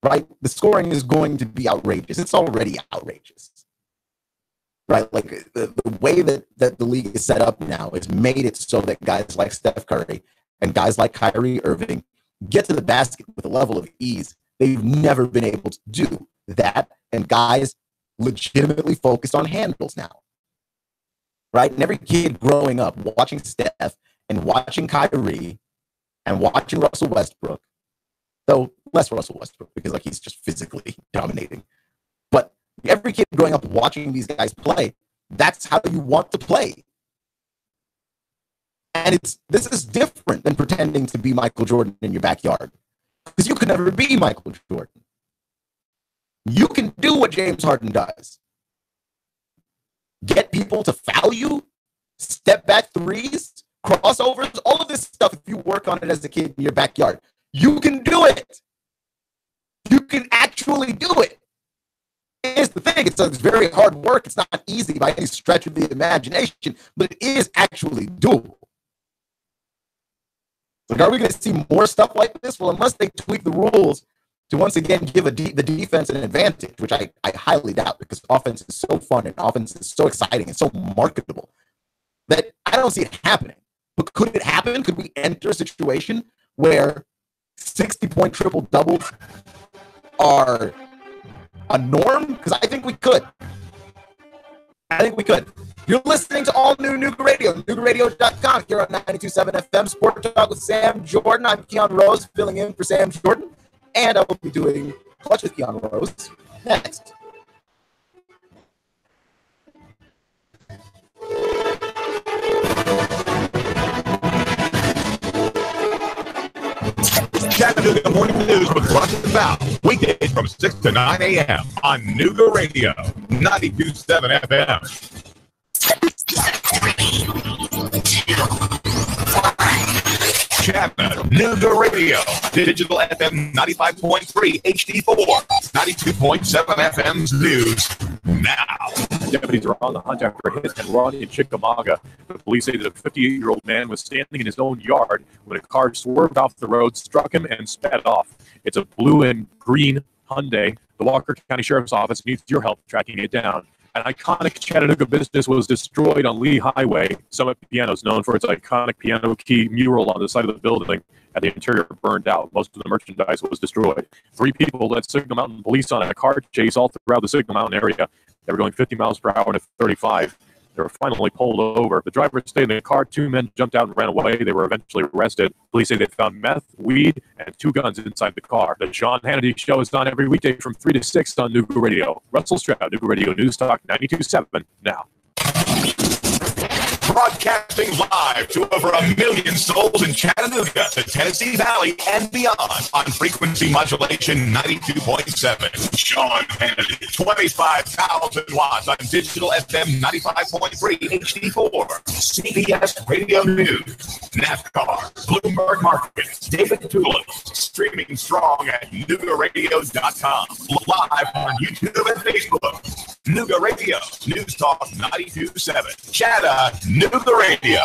right? The scoring is going to be outrageous. It's already outrageous. Right, like the way that the league is set up now has made it so that guys like Steph Curry and guys like Kyrie Irving get to the basket with a level of ease they've never been able to do that, and guys legitimately focus on handles now. Right, and every kid growing up watching Steph and watching Kyrie and watching Russell Westbrook, though less Russell Westbrook because like he's just physically dominating, but every kid growing up watching these guys play, that's how you want to play. And this is different than pretending to be Michael Jordan in your backyard. Because you could never be Michael Jordan. You can do what James Harden does. Get people to foul you, step back threes, crossovers, all of this stuff. If you work on it as a kid in your backyard, you can do it. You can actually do it. Here's the thing, it's very hard work. It's not easy by any stretch of the imagination, but it is actually doable. Like, are we going to see more stuff like this? Well, unless they tweak the rules to once again give the defense an advantage, which I highly doubt, because offense is so fun and offense is so exciting and so marketable that I don't see it happening. But could it happen? Could we enter a situation where 60-point triple doubles are a norm? Because I think we could. You're listening to all new Nooga Radio, NoogaRadio.com, here on 92.7 FM, Sport Talk with Sam Jordan. I'm Keon Rose, filling in for Sam Jordan, and I will be doing Clutch with Keon Rose next. Chattanooga Morning News with Clutch About, weekdays from 6 to 9 a.m. on Nooga Radio, 92.7 FM. Chattanooga Radio, digital FM 95.3 HD4, 92.7 FM's news now. Deputies are on the hunt after a hit and run in Chickamauga. The police say that a 58-year-old man was standing in his own yard when a car swerved off the road, struck him, and sped off. It's a blue and green Hyundai. The Walker County Sheriff's Office needs your help tracking it down. An iconic Chattanooga business was destroyed on Lee Highway. Summit Pianos, known for its iconic piano key mural on the side of the building, and the interior burned out. Most of the merchandise was destroyed. 3 people led Signal Mountain Police on a car chase all throughout the Signal Mountain area. They were going 50 miles per hour to 35. They were finally pulled over. The driver stayed in the car. 2 men jumped out and ran away. They were eventually arrested. Police say they found meth, weed, and 2 guns inside the car. The Sean Hannity Show is on every weekday from 3 to 6 on Nooga Radio. Russell Stroud, Nooga Radio News Talk 92.7 now. Broadcasting live to over 1 million souls in Chattanooga, the Tennessee Valley, and beyond on frequency modulation 92.7. Sean Hannity, 25,000 watts on digital FM 95.3 HD4. CBS Radio News, NASCAR, Bloomberg Markets, David Tulis, streaming strong at NoogaRadio.com. Live on YouTube and Facebook. Nooga Radio, News Talk 92.7. Chattanooga Radio.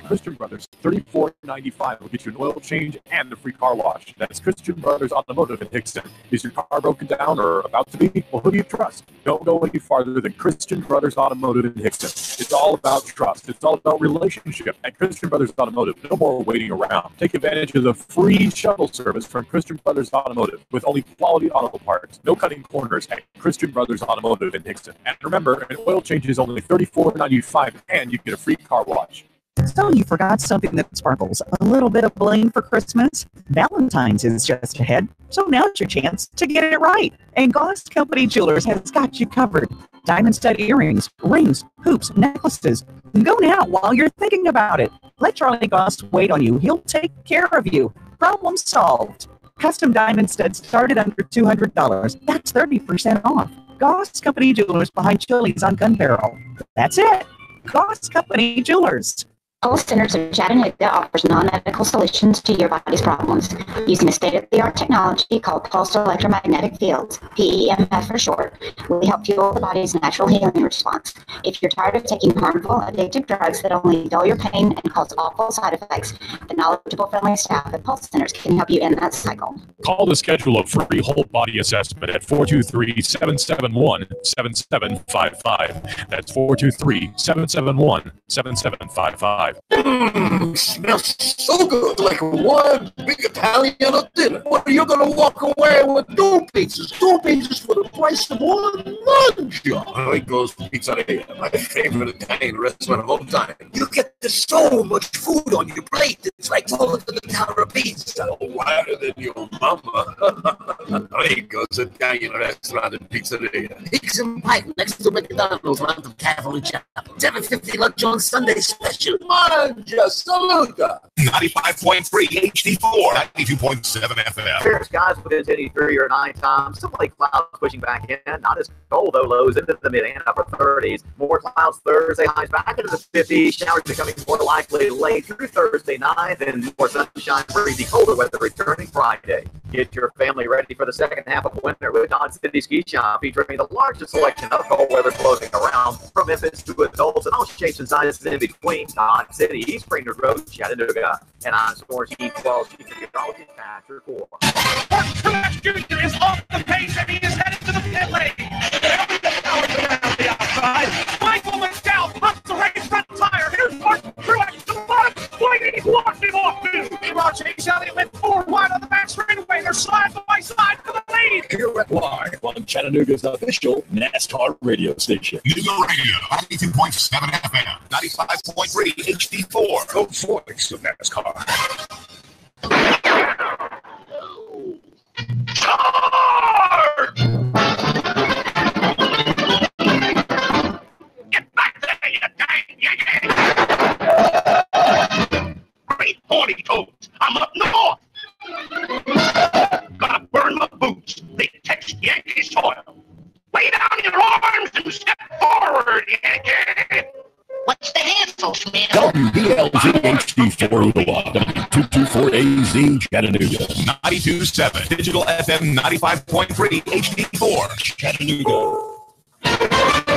Christian Brothers, $34.95 will get you an oil change and a free car wash. That's Christian Brothers Automotive in Hickston. Is your car broken down or about to be? Well, who do you trust? Don't go any farther than Christian Brothers Automotive in Hickston. It's all about trust. It's all about relationship. At Christian Brothers Automotive, no more waiting around. Take advantage of the free shuttle service from Christian Brothers Automotive with only quality auto parts. No cutting corners at Christian Brothers Automotive in Hickston. And remember, an oil change is only $34.95 and you get a free car wash. So you forgot something that sparkles. A little bit of bling for Christmas? Valentine's is just ahead, so now's your chance to get it right. And Goss Company Jewelers has got you covered. Diamond stud earrings, rings, hoops, necklaces. Go now while you're thinking about it. Let Charlie Goss wait on you. He'll take care of you. Problem solved. Custom diamond studs started under $200. That's 30% off. Goss Company Jewelers behind Chili's on Gun Barrel. That's it. Goss Company Jewelers. Pulse Centers of Chattanooga offers non-medical solutions to your body's problems using a state-of-the-art technology called pulsed electromagnetic fields, PEMF for short. We help fuel the body's natural healing response. If you're tired of taking harmful, addictive drugs that only dull your pain and cause awful side effects, the knowledgeable, friendly staff at Pulse Centers can help you end that cycle. Call to schedule a free whole body assessment at 423-771-7755. That's 423-771-7755. Smells so good, like one big Italian dinner. What are you gonna walk away with? 2 pizzas for the price of one lunch. There goes Pizzeria, my favorite Italian restaurant of all time. You get so much food on your plate. It's like falling to the tower of pizza. Wider than your mama. There goes Italian restaurant and Pizzeria. Hicks and Pike next to McDonald's, round of Cavalry Chop. $7.50 lunch on Sunday special. Just saluta. 95.3 HD4, 92.7 FM. Clear skies within 83 or 9 times. Some late clouds pushing back in. Not as cold, though. Lows into the mid and upper 30s. More clouds Thursday. Highs back into the 50s. Showers becoming more likely late through Thursday night. And more sunshine, breezy, colder weather returning Friday. Get your family ready for the second half of winter with Dodge City Ski Shop, featuring the largest selection of cold weather clothing around, from infants to adults and all shapes and sizes in between. Dodge City, East Brainerd Road, Chattanooga. And I'm Sports E12 Chief Meteorologist Patrick Moore. Truex Jr. is off the pace and he is headed to the pit lane. Everything going down the outside. Michael McDowell puts the race front tire. Here's Mark Cupelli with 4 wide on the back straightaway. They're side by side for the lead. Here at live on Chattanooga's official NASCAR radio station. Nooga Radio, 92.7 FM, 95.3 HD4. The voice of NASCAR. Charge! Get back there, you dang Yankee! Great 40 toes. I'm up north. Gotta burn my boots. They touch Yankee soil. Lay down your arms and step forward, Yankee. What's the hassle, Smith? WBLZ HD4 W224AZ Chattanooga. 92.7 Digital FM 95.3 HD4 Chattanooga.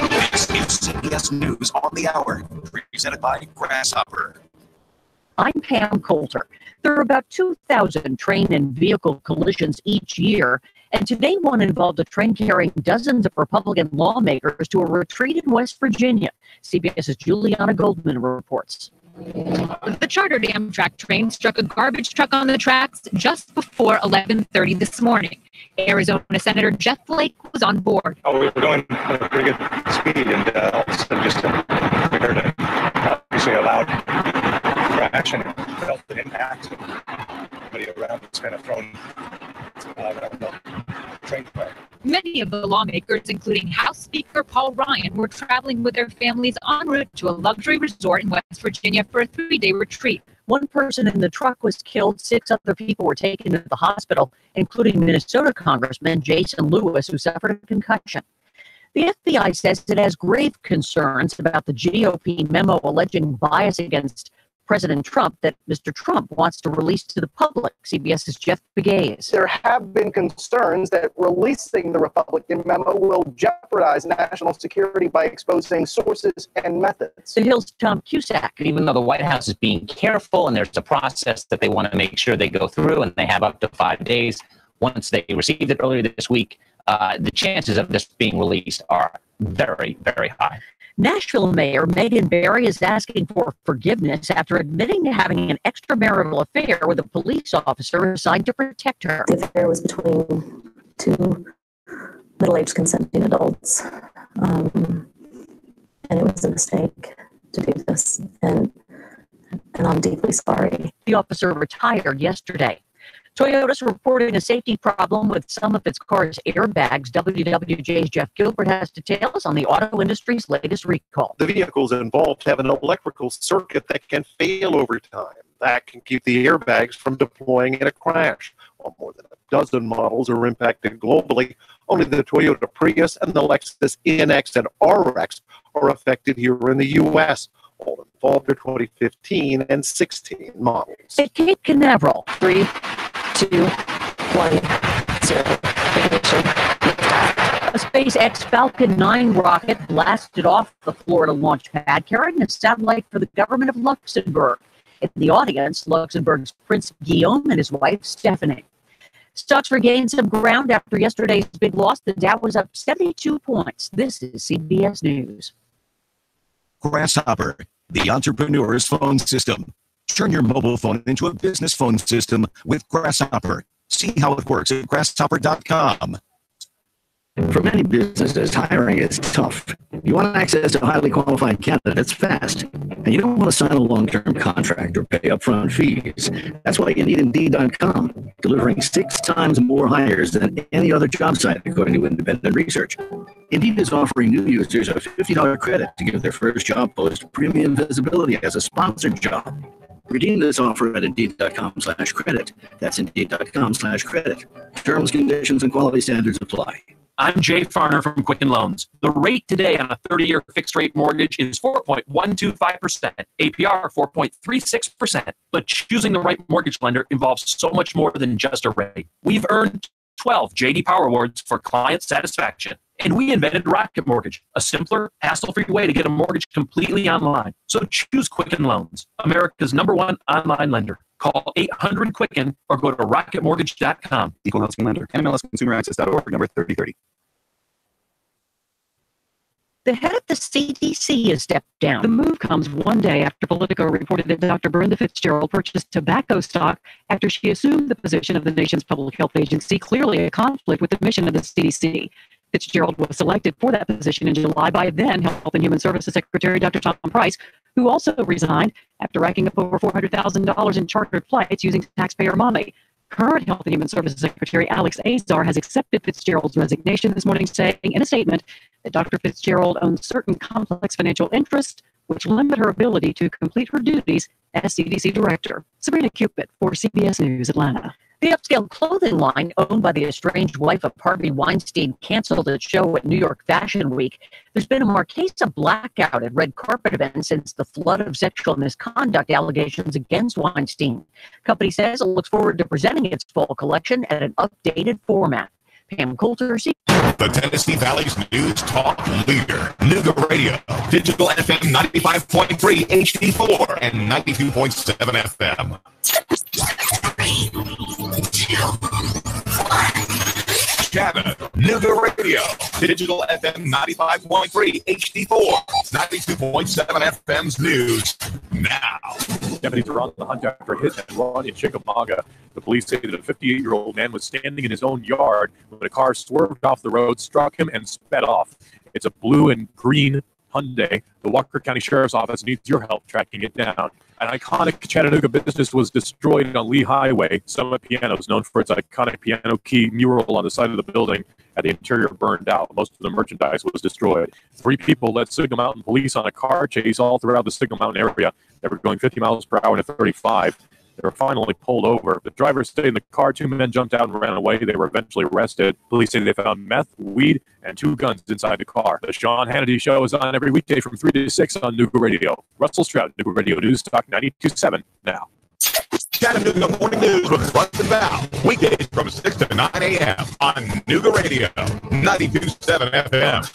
This is CBS News on the Hour, presented by Grasshopper. I'm Pam Coulter. There are about 2,000 train and vehicle collisions each year, and today one involved a train carrying dozens of Republican lawmakers to a retreat in West Virginia. CBS's Juliana Goldman reports. The chartered Amtrak train struck a garbage truck on the tracks just before 11:30 this morning. Arizona Senator Jeff Flake was on board. We were going at a pretty good speed, and all of a sudden just heard obviously a loud crash and felt the impact. Everybody around was kind of thrown around the train track. Many of the lawmakers, including House Speaker Paul Ryan, were traveling with their families en route to a luxury resort in West Virginia for a 3-day retreat. One person in the truck was killed. 6 other people were taken to the hospital, including Minnesota Congressman Jason Lewis, who suffered a concussion. The FBI says it has grave concerns about the GOP memo alleging bias against President Trump that Mr. Trump wants to release to the public. CBS's Jeff Begays. There have been concerns that releasing the Republican memo will jeopardize national security by exposing sources and methods. The Hill's Tom Cusack. Even though the White House is being careful and there's a process that they want to make sure they go through, and they have up to 5 days once they received it earlier this week, the chances of this being released are very, very high. Nashville Mayor Megan Barry is asking for forgiveness after admitting to having an extramarital affair with a police officer assigned to protect her. The affair was between 2 middle-aged consenting adults, and it was a mistake to do this, and I'm deeply sorry. The officer retired yesterday. Toyota's reporting a safety problem with some of its cars' airbags. WWJ's Jeff Gilbert has details on the auto industry's latest recall. The vehicles involved have an electrical circuit that can fail over time. That can keep the airbags from deploying in a crash. While more than a dozen models are impacted globally, only the Toyota Prius and the Lexus NX and RX are affected here in the U.S. All involved are 2015 and 16 models. At Cape Canaveral, 3, 2, 1, 0. A SpaceX Falcon 9 rocket blasted off the Florida launch pad carrying a satellite for the government of Luxembourg. In the audience, Luxembourg's Prince Guillaume and his wife Stephanie. Stocks regained some ground after yesterday's big loss. The Dow was up 72 points. This is CBS News. Grasshopper, the entrepreneur's phone system. Turn your mobile phone into a business phone system with Grasshopper. See how it works at grasshopper.com. For many businesses, hiring is tough. You want access to highly qualified candidates fast, and you don't want to sign a long-term contract or pay upfront fees. That's why you need Indeed.com, delivering 6 times more hires than any other job site, according to independent research. Indeed is offering new users a $50 credit to give their first job post premium visibility as a sponsored job. Redeem this offer at Indeed.com/credit. That's Indeed.com/credit. Terms, conditions, and quality standards apply. I'm Jay Farner from Quicken Loans. The rate today on a 30-year fixed-rate mortgage is 4.125%, APR 4.36%. But choosing the right mortgage lender involves so much more than just a rate. We've earned 12 J.D. Power Awards for client satisfaction. And we invented Rocket Mortgage, a simpler, hassle-free way to get a mortgage completely online. So choose Quicken Loans, America's #1 online lender. Call 800-QUICKEN or go to rocketmortgage.com. Equal housing lender. NMLS Consumer Access.org, number 3030. The head of the CDC has stepped down. The move comes one day after Politico reported that Dr. Brenda Fitzgerald purchased tobacco stock after she assumed the position of the nation's public health agency, clearly a conflict with the mission of the CDC. Fitzgerald was selected for that position in July by then Health and Human Services Secretary Dr. Tom Price, who also resigned after racking up over $400,000 in chartered flights using taxpayer money. Current Health and Human Services Secretary Alex Azar has accepted Fitzgerald's resignation this morning, saying in a statement that Dr. Fitzgerald owns certain complex financial interests which limit her ability to complete her duties as CDC director. Sabrina Cupid for CBS News, Atlanta. The upscale clothing line owned by the estranged wife of Harvey Weinstein canceled its show at New York Fashion Week. There's been a Marquesa blackout at red carpet events since the flood of sexual misconduct allegations against Weinstein. Company says it looks forward to presenting its fall collection at an updated format. Pam Coulter, The Tennessee Valley's news talk leader, Nooga Radio, digital FM 95.3 HD4 and 92.7 FM. Chattanooga, Nooga Radio, digital FM 95.3 HD4, 92.7 FM's news now. Deputies are on the hunt after a hit and run in Chickamauga. The police say that a 58-year-old man was standing in his own yard when a car swerved off the road, struck him, and sped off. It's a blue and green Hyundai. The Walker County Sheriff's Office needs your help tracking it down. An iconic Chattanooga business was destroyed on Lee Highway. Summit Pianos, known for its iconic piano key mural on the side of the building, had the interior burned out. Most of the merchandise was destroyed. 3 people led Signal Mountain police on a car chase all throughout the Signal Mountain area. They were going 50 miles per hour and a 35. They were finally pulled over. The driver stayed in the car. 2 men jumped out and ran away. They were eventually arrested. Police say they found meth, weed, and 2 guns inside the car. The Sean Hannity Show is on every weekday from 3 to 6 on Nooga Radio. Russell Stroud, Nooga Radio News Talk 92.7 now. Chattanooga Morning News with Russ and Val. Weekdays from 6 to 9 a.m. on Nooga Radio, 92.7 FM.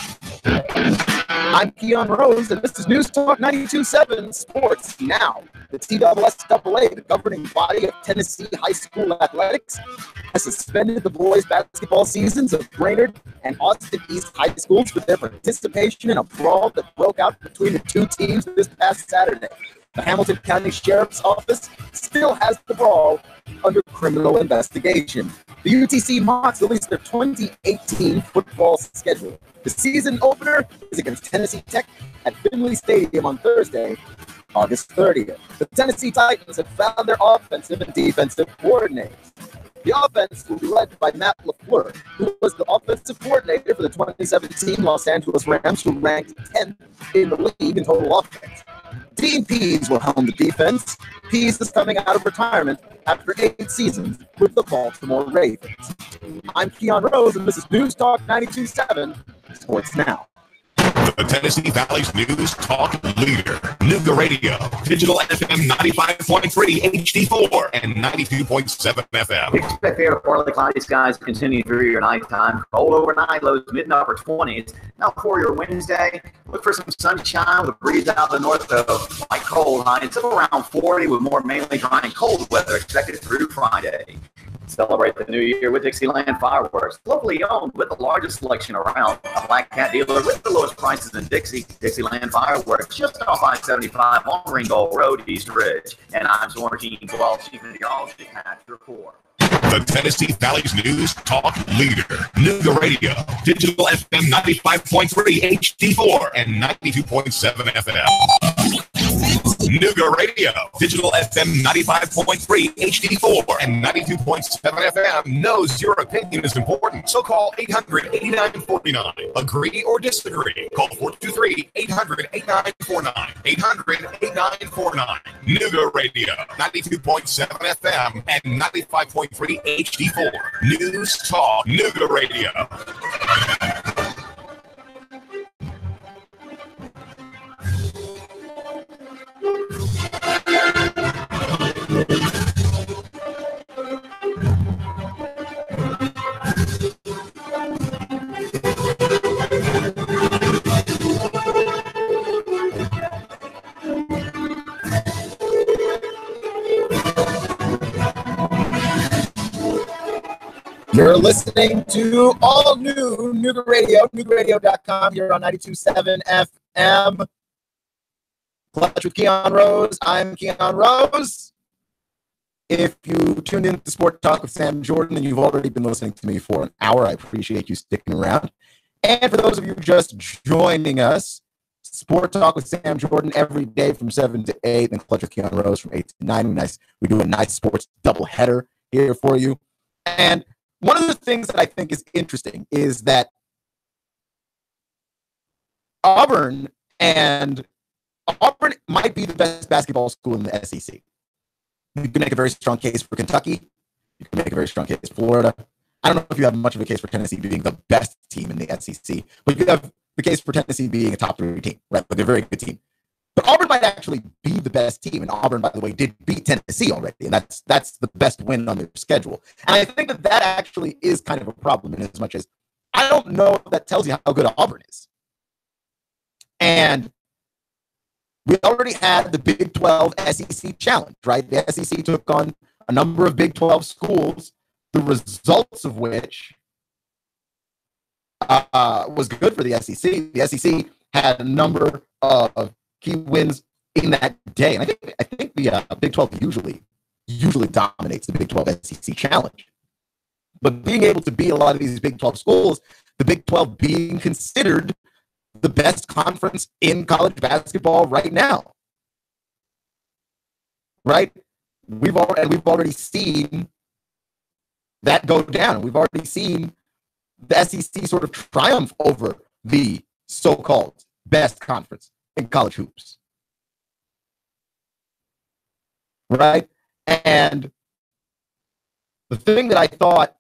I'm Keon Rose, and this is News Talk 92.7 Sports Now. The TSSAA, the governing body of Tennessee high school athletics, has suspended the boys' basketball seasons of Brainerd and Austin East high schools for their participation in a brawl that broke out between the 2 teams this past Saturday. The Hamilton County Sheriff's Office still has the brawl under criminal investigation. The UTC Mocs released their 2018 football schedule. The season opener is against Tennessee Tech at Finley Stadium on Thursday, August 30th. The Tennessee Titans have found their offensive and defensive coordinators. The offense will be led by Matt LaFleur, who was the offensive coordinator for the 2017 Los Angeles Rams, who ranked 10th in the league in total offense. Dean Pease will helm the defense. Pease is coming out of retirement after 8 seasons with the Baltimore Ravens. I'm Keon Rose, and this is News Talk 92.7 Sports Now. The Tennessee Valley's news talk leader, Nooga Radio, digital FM 95.3 HD4 and 92.7 FM. Expect fair to partly cloudy skies to continue through your nighttime. Cold overnight, lows mid and upper 20s. Now for your Wednesday, look for some sunshine with a breeze out of the north of light cold highs of around 40 with more mainly dry and cold weather expected through Friday. Celebrate the new year with Dixieland Fireworks, locally owned with the largest selection around. A Black Cat dealer with the lowest prices in Dixie. Dixieland Fireworks, just off I-75 on Ringgold Road, East Ridge. And I'm Zorgene, Chief Meteorologist at your core. The Tennessee Valley's news talk leader, Nooga Radio, digital FM 95.3 HD4 and 92.7 FM. Nooga Radio, digital FM 95.3 HD4 and 92.7 FM knows your opinion is important. So call 800-8949. Agree or disagree. Call 423-800-8949. 800-8949. Nooga Radio, 92.7 FM and 95.3 HD4. News Talk Nooga Radio. You're listening to all new Nooga Radio, NoogaRadio.com. You're on 92.7 FM. Clutch with Keon Rose. I'm Keon Rose. If you tuned in to Sport Talk with Sam Jordan and you've already been listening to me for an hour, I appreciate you sticking around. And for those of you just joining us, Sport Talk with Sam Jordan every day from 7 to 8, and Clutch with Keon Rose from 8 to 9. We do a nice sports doubleheader here for you. And one of the things that I think is interesting is that Auburn might be the best basketball school in the SEC. You can make a very strong case for Kentucky. You can make a very strong case for Florida. I don't know if you have much of a case for Tennessee being the best team in the SEC, but you have the case for Tennessee being a top 3 team, right? But they're a very good team. But Auburn might actually be the best team, and Auburn, by the way, did beat Tennessee already, and that's the best win on their schedule. And I think that actually is kind of a problem in as much as I don't know if that tells you how good Auburn is. And we already had the Big 12 SEC challenge, right? The SEC took on a number of Big 12 schools, the results of which was good for the SEC. The SEC had a number of key wins in that day, and I think the Big 12 usually dominates the Big 12 SEC challenge. But being able to beat a lot of these Big 12 schools, the Big 12 being considered the best conference in college basketball right now, right? We've already seen that go down. We've already seen the SEC sort of triumph over the so-called best conference in college hoops, right? And the thing that I thought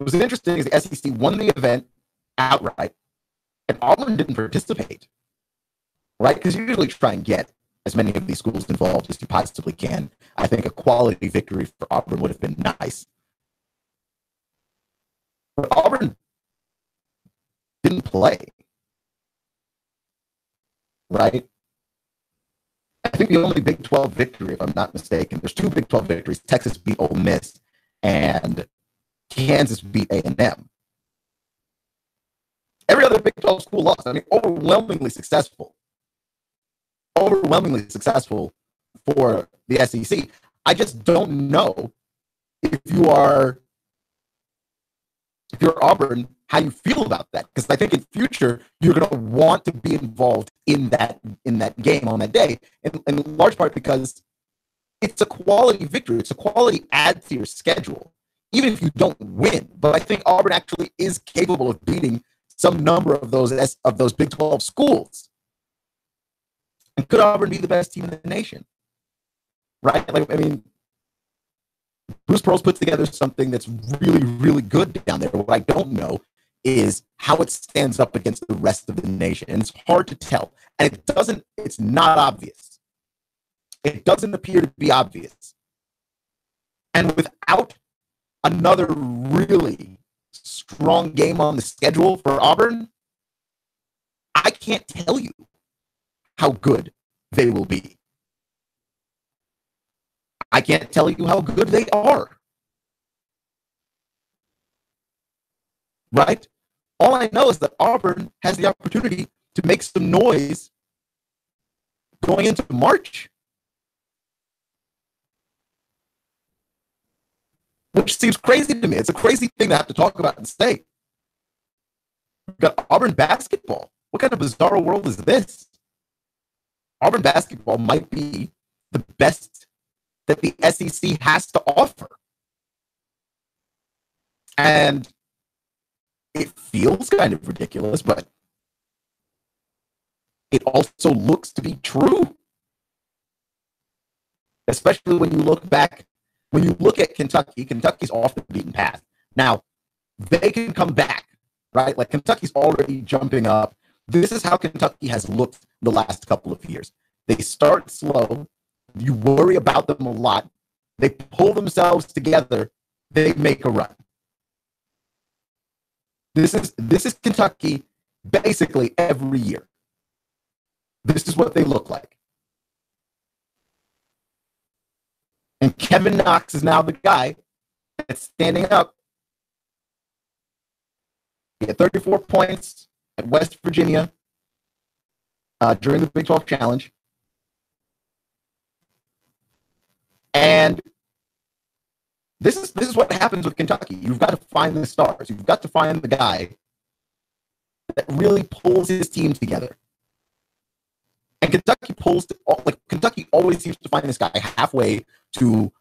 was interesting is the SEC won the event outright, and Auburn didn't participate, right? Because you usually try and get as many of these schools involved as you possibly can. I think a quality victory for Auburn would have been nice. But Auburn didn't play, right? I think the only Big 12 victory, if I'm not mistaken, there's 2 Big 12 victories. Texas beat Ole Miss, and Kansas beat A&M. Every other Big 12 school lost. I mean, overwhelmingly successful for the SEC. I just don't know if you're Auburn, how you feel about that, because I think in future you're going to want to be involved in that game on that day, in large part because it's a quality victory. It's a quality add to your schedule, even if you don't win. But I think Auburn actually is capable of beating some number of those Big 12 schools. And could Auburn be the best team in the nation? Right? Like, I mean, Bruce Pearl's put together something that's really, really good down there. What I don't know is how it stands up against the rest of the nation. And it's hard to tell. And it's not obvious. It doesn't appear to be obvious. And without another really strong game on the schedule for Auburn, I can't tell you how good they will be. I can't tell you how good they are. Right? All I know is that Auburn has the opportunity to make some noise going into March, which seems crazy to me. It's a crazy thing to have to talk about and say. We've got Auburn basketball. What kind of bizarre world is this? Auburn basketball might be the best that the SEC has to offer. And it feels kind of ridiculous, but it also looks to be true. Especially when you look back, when you look at Kentucky, Kentucky's off the beaten path. Now, they can come back, right? Like, Kentucky's already jumping up. This is how Kentucky has looked the last couple of years. They start slow. You worry about them a lot. They pull themselves together. They make a run. This is Kentucky basically every year. This is what they look like. And Kevin Knox is now the guy that's standing up He had 34 points at West Virginia during the Big 12 Challenge. And this is what happens with Kentucky. You've got to find the stars. You've got to find the guy that really pulls his team together. And Kentucky always seems to find this guy halfway to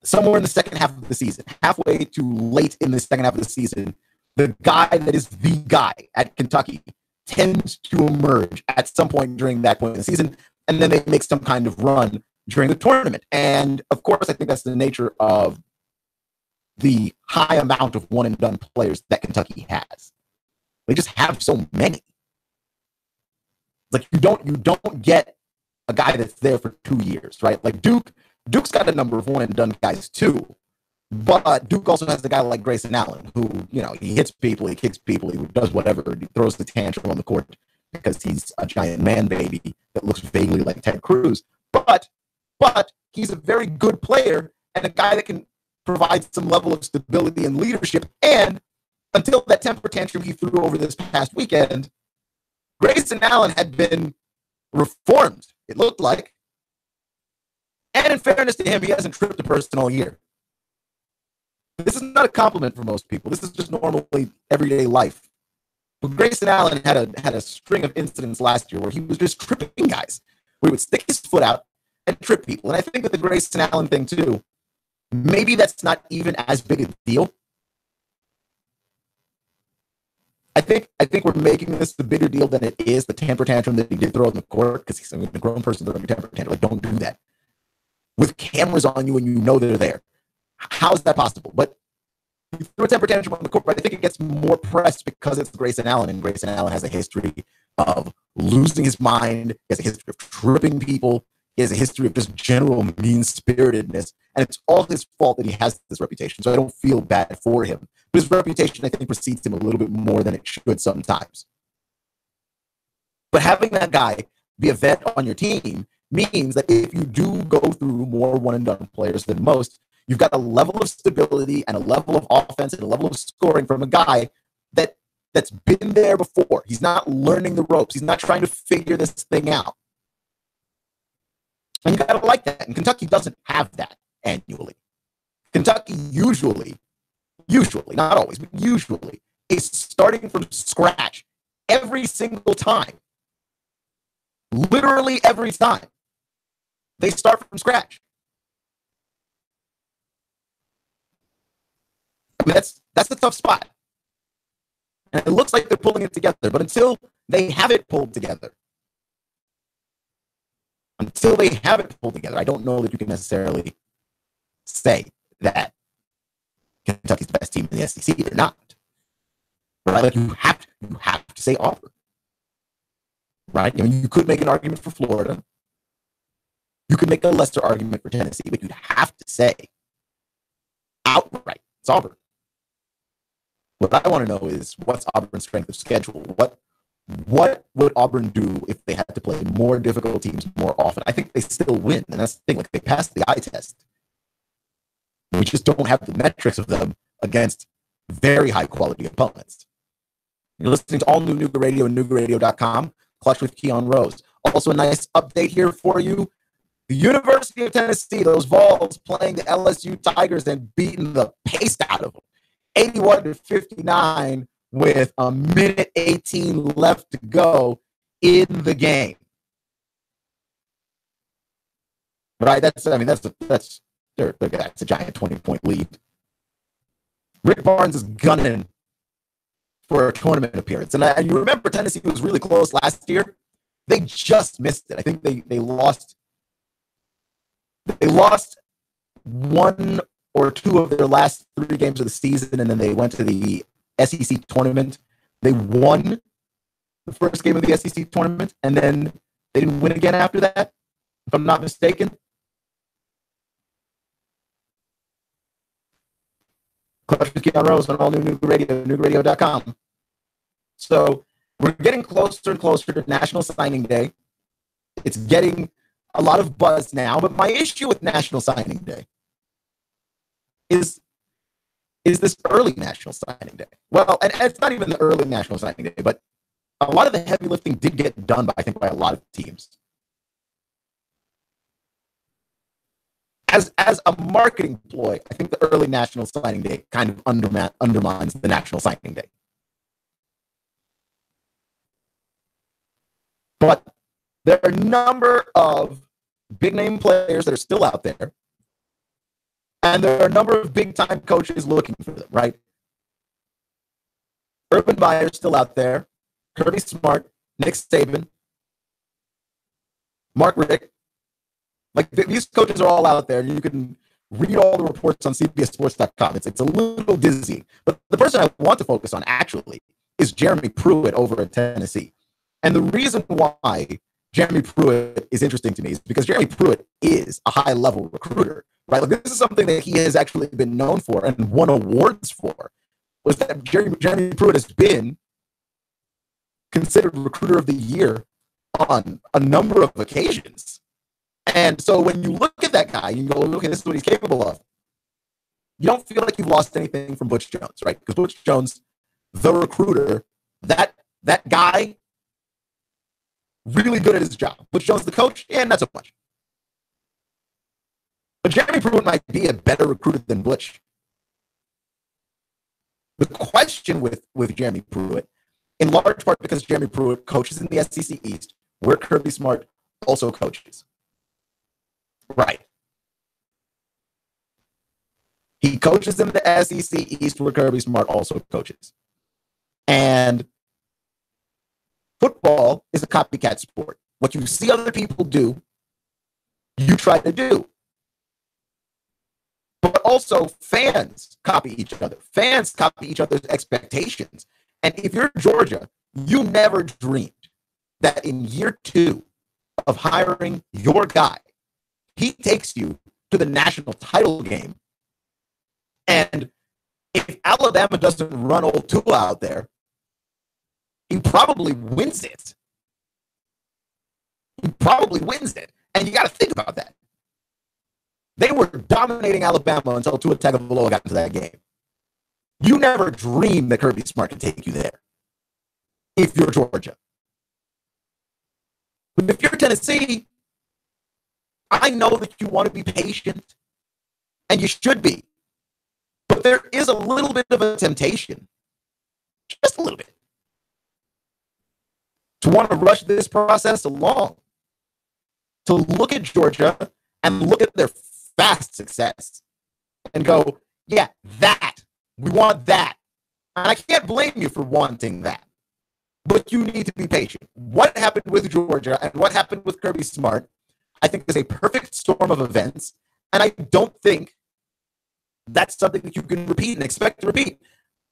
somewhere in the second half of the season, halfway to late in the second half of the season. The guy that is the guy at Kentucky tends to emerge at some point during that point in the season, and then they make some kind of run during the tournament. And of course, I think that's the nature of the high amount of one and done players that Kentucky has. They just have so many. Like you don't get a guy that's there for 2 years, right? Like Duke's got a number of one and done guys too. But Duke also has a guy like Grayson Allen, who, he hits people, he kicks people, he does whatever, he throws the tantrum on the court because he's a giant man baby that looks vaguely like Ted Cruz. But he's a very good player and a guy that can provide some level of stability and leadership. And until that temper tantrum he threw over this past weekend, Grayson Allen had been reformed, it looked like. And in fairness to him, he hasn't tripped a person all year. This is not a compliment for most people. This is just normally everyday life. But Grayson Allen had a string of incidents last year where he was just tripping guys, where he would stick his foot out and trip people. And I think with the Grayson Allen thing too, maybe that's not even as big a deal. I think we're making this the bigger deal than it is, the temper tantrum that he did throw in the court, because he's a grown person throwing a temper tantrum. Like, don't do that. With cameras on you and you know they're there. How is that possible? But you throw a temper tantrum on the court, but I think it gets more press because it's Grayson Allen, and Grayson Allen has a history of losing his mind. He has a history of tripping people. He has a history of just general mean-spiritedness, and it's all his fault that he has this reputation, so I don't feel bad for him. But his reputation, I think, precedes him a little bit more than it should sometimes. But having that guy be a vet on your team means that if you do go through more one-and-done players than most, you've got a level of stability and a level of offense and a level of scoring from a guy that's been there before. He's not learning the ropes. He's not trying to figure this thing out. And you got to like that. And Kentucky doesn't have that annually. Kentucky usually, not always, but usually, is starting from scratch every single time. Literally every time. They start from scratch. I mean, that's a tough spot. And it looks like they're pulling it together, but until they have it pulled together, I don't know that you can necessarily say that Kentucky's the best team in the SEC or not. Right? Like you have to say Auburn. Right? I mean, you could make an argument for Florida. You could make a lesser argument for Tennessee, but you'd have to say outright it's Auburn. What I want to know is what's Auburn's strength of schedule? What would Auburn do if they had to play more difficult teams more often? I think they still win, and that's the thing. Like, they passed the eye test. We just don't have the metrics of them against very high-quality opponents. You're listening to all new Nooga Radio and NoogaRadio.com. Clutch with Keon Rose. Also, a nice update here for you. The University of Tennessee, those Vols playing the LSU Tigers and beating the paste out of them. 81-59 with a minute 18 left to go in the game. Right? That's a giant 20-point lead. Rick Barnes is gunning for a tournament appearance. And you remember Tennessee was really close last year. They just missed it. I think they lost one or two of their last 3 games of the season, and then they went to the SEC tournament. They won the first game of the SEC tournament, and then they didn't win again after that, if I'm not mistaken. Clutch with Keon Rose on all new Nooga Radio, NoogaRadio.com. So we're getting closer and closer to National Signing Day. It's getting a lot of buzz now, but my issue with National Signing Day is is this early National Signing Day. Well, and it's not even the early National Signing Day, but a lot of the heavy lifting did get done by, I think, by a lot of teams. As a marketing ploy, I think the early National Signing Day kind of undermines the National Signing Day. But there are a number of big name players that are still out there. And there are a number of big time coaches looking for them, right? Urban Meyer's still out there. Kirby Smart, Nick Saban, Mark Richt. Like, these coaches are all out there. You can read all the reports on CBSSports.com. It's a little dizzying. But the person I want to focus on actually is Jeremy Pruitt over at Tennessee. And the reason why Jeremy Pruitt is interesting to me is because Jeremy Pruitt is a high-level recruiter, right? Like, this is something that he has actually been known for and won awards for, was that Jeremy Pruitt has been considered Recruiter of the Year on a number of occasions. And so when you look at that guy, you go, okay, this is what he's capable of. You don't feel like you've lost anything from Butch Jones, right? Because Butch Jones, the recruiter, that guy, really good at his job. Butch Jones, the coach, not so much. But Jeremy Pruitt might be a better recruiter than Butch. The question with Jeremy Pruitt, in large part because Jeremy Pruitt coaches in the SEC East, where Kirby Smart also coaches. Right. He coaches in the SEC East, where Kirby Smart also coaches. And football is a copycat sport. What you see other people do, you try to do. But also, fans copy each other. Fans copy each other's expectations. And if you're Georgia, you never dreamed that in year 2 of hiring your guy, he takes you to the national title game. And if Alabama doesn't run old Tua out there, he probably wins it. He probably wins it. And you got to think about that. They were dominating Alabama until Tua Tagovailoa got into that game. You never dreamed that Kirby Smart can take you there if you're Georgia. But if you're Tennessee, I know that you want to be patient, and you should be. But there is a little bit of a temptation, just a little bit, to want to rush this process along, to look at Georgia and look at their fast success and go, yeah, we want that. And I can't blame you for wanting that. But you need to be patient. What happened with Georgia and what happened with Kirby Smart, I think, is a perfect storm of events. And I don't think that's something that you can repeat and expect to repeat.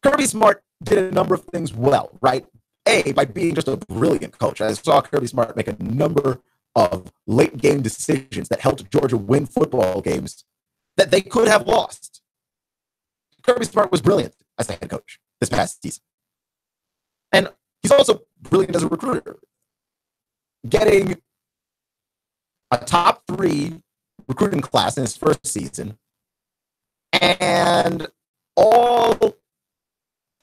Kirby Smart did a number of things well, right? By being just a brilliant coach. I saw Kirby Smart make a number of late game decisions that helped Georgia win football games that they could have lost. Kirby Smart was brilliant as a head coach this past season. And he's also brilliant as a recruiter. Getting a top 3 recruiting class in his first season, and all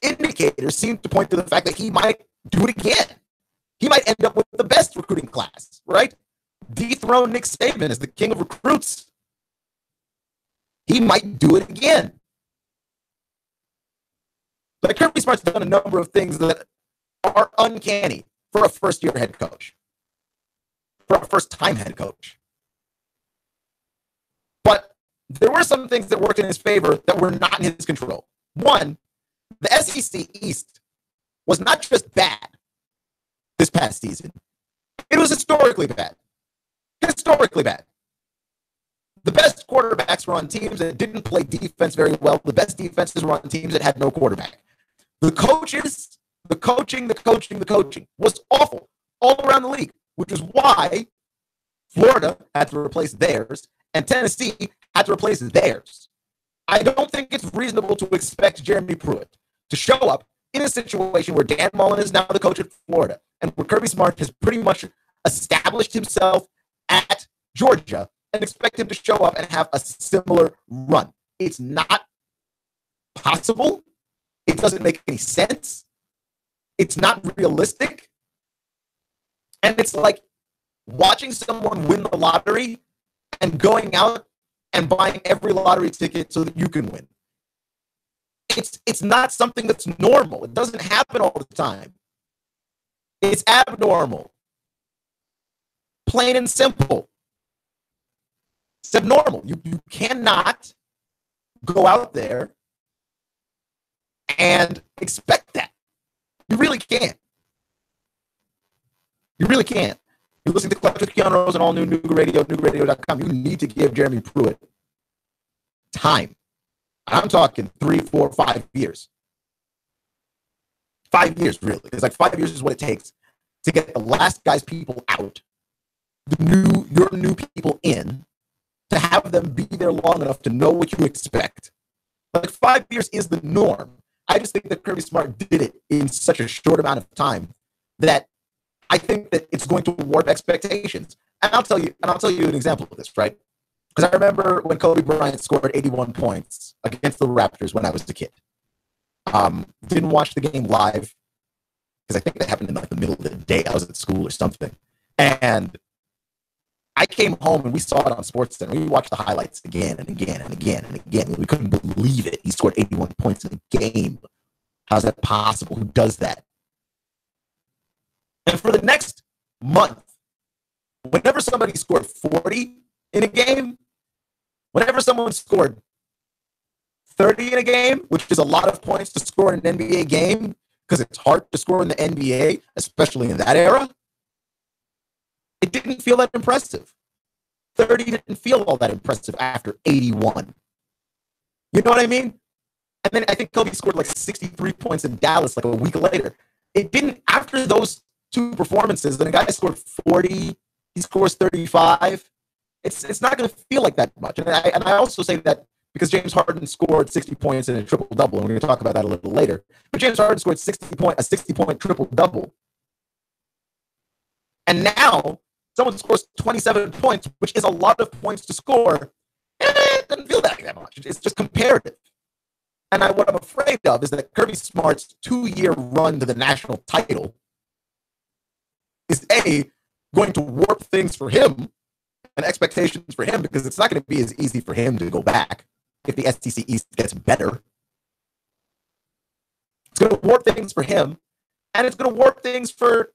indicators seem to point to the fact that he might do it again. He might end up with the best recruiting class, right? Dethrone Nick Saban as the king of recruits. He might do it again. But Kirby Smart's done a number of things that are uncanny for a first-year head coach, for a first-time head coach. But there were some things that worked in his favor that were not in his control. One, the SEC East was not just bad this past season. It was historically bad. Historically bad. The best quarterbacks were on teams that didn't play defense very well. The best defenses were on teams that had no quarterback. The coaches, the coaching was awful all around the league, which is why Florida had to replace theirs and Tennessee had to replace theirs. I don't think it's reasonable to expect Jeremy Pruitt to show up in a situation where Dan Mullen is now the coach at Florida and where Kirby Smart has pretty much established himself at Georgia and expect him to show up and have a similar run. It's not possible. It doesn't make any sense. It's not realistic. And it's like watching someone win the lottery and going out and buying every lottery ticket so that you can win. It's not something that's normal. It doesn't happen all the time. It's abnormal. Plain and simple. It's abnormal. You cannot go out there and expect that. You really can't. You really can't. You're listening to Clutch with Keanu Rose and all new Nooga Radio, NoogaRadio.com. You need to give Jeremy Pruitt time. I'm talking 3, 4, 5 years. 5 years, really. It's like 5 years is what it takes to get the last guy's people out, your new people in, to have them be there long enough to know what you expect. Like 5 years is the norm. I just think that Kirby Smart did it in such a short amount of time that I think that it's going to warp expectations. And I'll tell you an example of this, right? Because I remember when Kobe Bryant scored 81 points against the Raptors when I was a kid. Didn't watch the game live because I think that happened in like the middle of the day. I was at school or something. And I came home and we saw it on SportsCenter. We watched the highlights again and again and again and again. We couldn't believe it. He scored 81 points in a game. How's that possible? Who does that? And for the next month, whenever somebody scored 40 in a game, whenever someone scored 30 in a game, which is a lot of points to score in an NBA game, because it's hard to score in the NBA, especially in that era, it didn't feel that impressive. 30 didn't feel all that impressive after 81. You know what I mean? And then I think Kobe scored like 63 points in Dallas like a week later. It didn't, after those two performances, then a guy scored 40, he scores 35. It's not going to feel like that much. And I also say that because James Harden scored 60 points in a triple-double, and we're going to talk about that a little later. But James Harden scored a 60-point triple-double. And now, someone scores 27 points, which is a lot of points to score. It doesn't feel that much. It's just comparative. And what I'm afraid of is that Kirby Smart's 2-year run to the national title is going to warp things for him and expectations for him, because it's not going to be as easy for him to go back if the SEC East gets better. It's going to warp things for him, and it's going to warp things for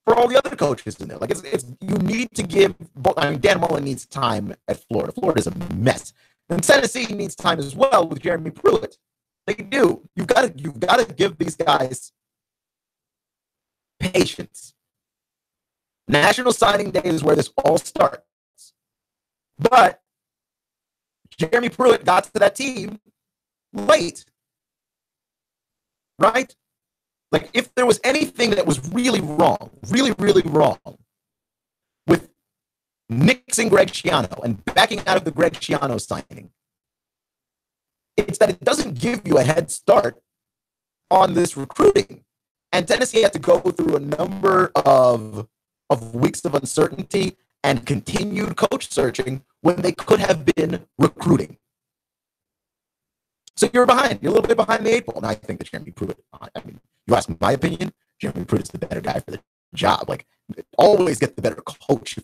all the other coaches in there. Like it's you need to give. I mean, Dan Mullen needs time at Florida. Florida's a mess, and Tennessee needs time as well with Jeremy Pruitt. They do. You've got to give these guys patience. National Signing Day is where this all starts. But Jeremy Pruitt got to that team late, right? Like, if there was anything that was really wrong, really, really wrong with nixing Greg Schiano and backing out of the Greg Schiano signing, it's that it doesn't give you a head start on this recruiting. And Tennessee had to go through a number of weeks of uncertainty and continued coach searching when they could have been recruiting. So you're behind. You're a little bit behind the 8 ball. And I think that Jeremy Pruitt, I mean, you ask my opinion, Jeremy Pruitt is the better guy for the job. Like, always get the better coach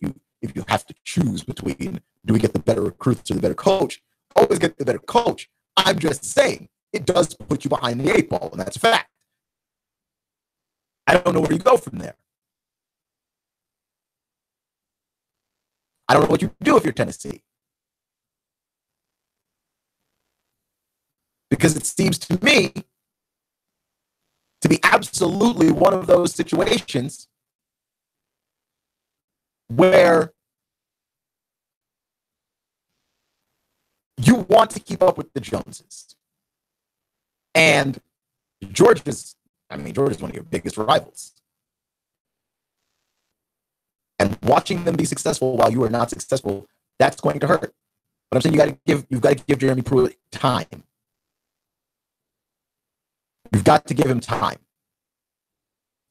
if you have to choose between, do we get the better recruits or the better coach? Always get the better coach. I'm just saying, it does put you behind the 8 ball, and that's a fact. I don't know where you go from there. I don't know what you do if you're Tennessee. Because it seems to me to be absolutely one of those situations where you want to keep up with the Joneses. And George is one of your biggest rivals. And watching them be successful while you are not successful, that's going to hurt. But I'm saying you've got to give Jeremy Pruitt time. You've got to give him time.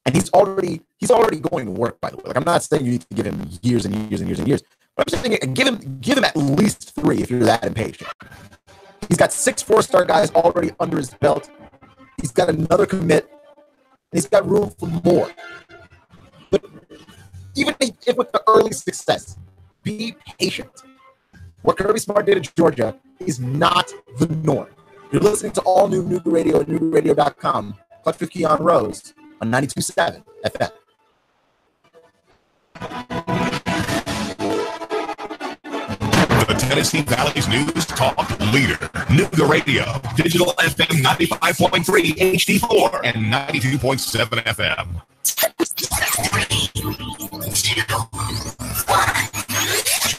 And he's already going to work, by the way. Like, I'm not saying you need to give him years and years and years and years. But I'm saying give him at least 3 if you're that impatient. He's got 6 4-star guys already under his belt. He's got another commit, and he's got room for more. But even if with the early success, be patient. What Kirby Smart did at Georgia is not the norm. You're listening to all new Nooga Radio at NoogaRadio.com. Clutch with Keon Rose on 92.7 FM. The Tennessee Valley's news talk leader, Nooga Radio, digital FM 95.3 HD4 and 92.7 FM.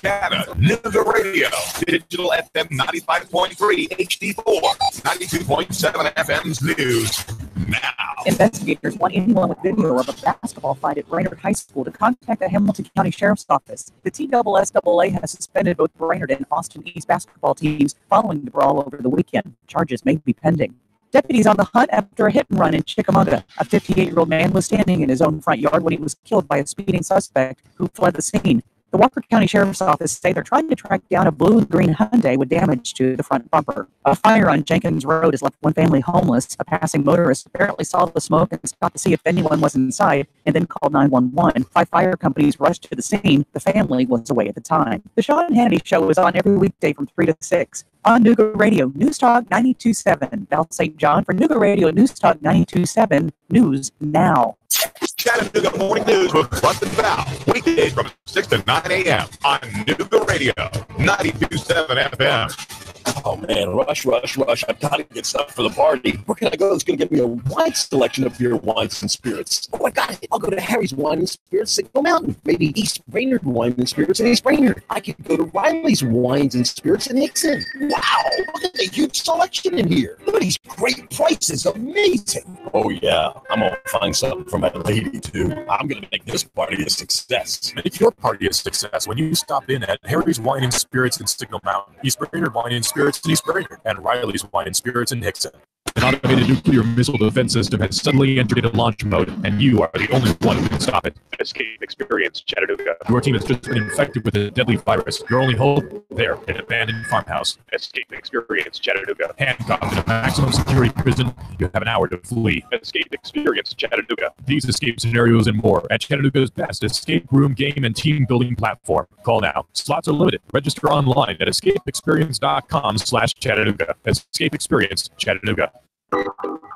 Chattanooga Radio, digital FM 95.3 HD4, 92.7 FM's news now. Investigators want anyone with video of a basketball fight at Brainerd High School to contact the Hamilton County Sheriff's Office. The TSSAA has suspended both Brainerd and Austin East basketball teams following the brawl over the weekend. Charges may be pending. Deputies on the hunt after a hit-and-run in Chickamauga. A 58-year-old man was standing in his own front yard when he was killed by a speeding suspect who fled the scene. The Walker County Sheriff's Office say they're trying to track down a blue and green Hyundai with damage to the front bumper. A fire on Jenkins Road has left one family homeless. A passing motorist apparently saw the smoke and stopped to see if anyone was inside and then called 911. 5 fire companies rushed to the scene. The family was away at the time. The Sean Hannity Show is on every weekday from 3 to 6. On Nooga Radio, News Talk 92.7. Val St. John for Nooga Radio, News Talk 92.7. News now. Chattanooga Morning News with Clutch and Val. Weekdays from 6 to 9 a.m. on Nooga Radio, 92.7 FM. Oh man, rush. I've got to get stuff for the party. Where can I go? It's going to give me a wide selection of beer, wines, and spirits. Oh, I got it. I'll go to Harry's Wine and Spirits, Signal Mountain. Maybe East Brainerd Wine and Spirits in East Brainerd. I could go to Riley's Wines and Spirits in Hickson. Wow, look at the huge selection in here. Look at these great prices. Amazing. Oh yeah, I'm going to find something for my lady too. I'm going to make this party a success. Make your party a success when you stop in at Harry's Wine and Spirits in Signal Mountain, East Brainerd Wine and Spirits in East Brainerd, and Riley's Wine and Spirits in Hickson. An automated nuclear missile defense system has suddenly entered into launch mode, and you are the only one who can stop it. Escape Experience Chattanooga. Your team has just been infected with a deadly virus. Your only hope? There, an abandoned farmhouse. Escape Experience Chattanooga. Handcuffed in a maximum security prison, you have an hour to flee. Escape Experience Chattanooga. These escape scenarios and more at Chattanooga's best escape room game and team building platform. Call now. Slots are limited. Register online at escapeexperience.com/Chattanooga. Escape Experience Chattanooga.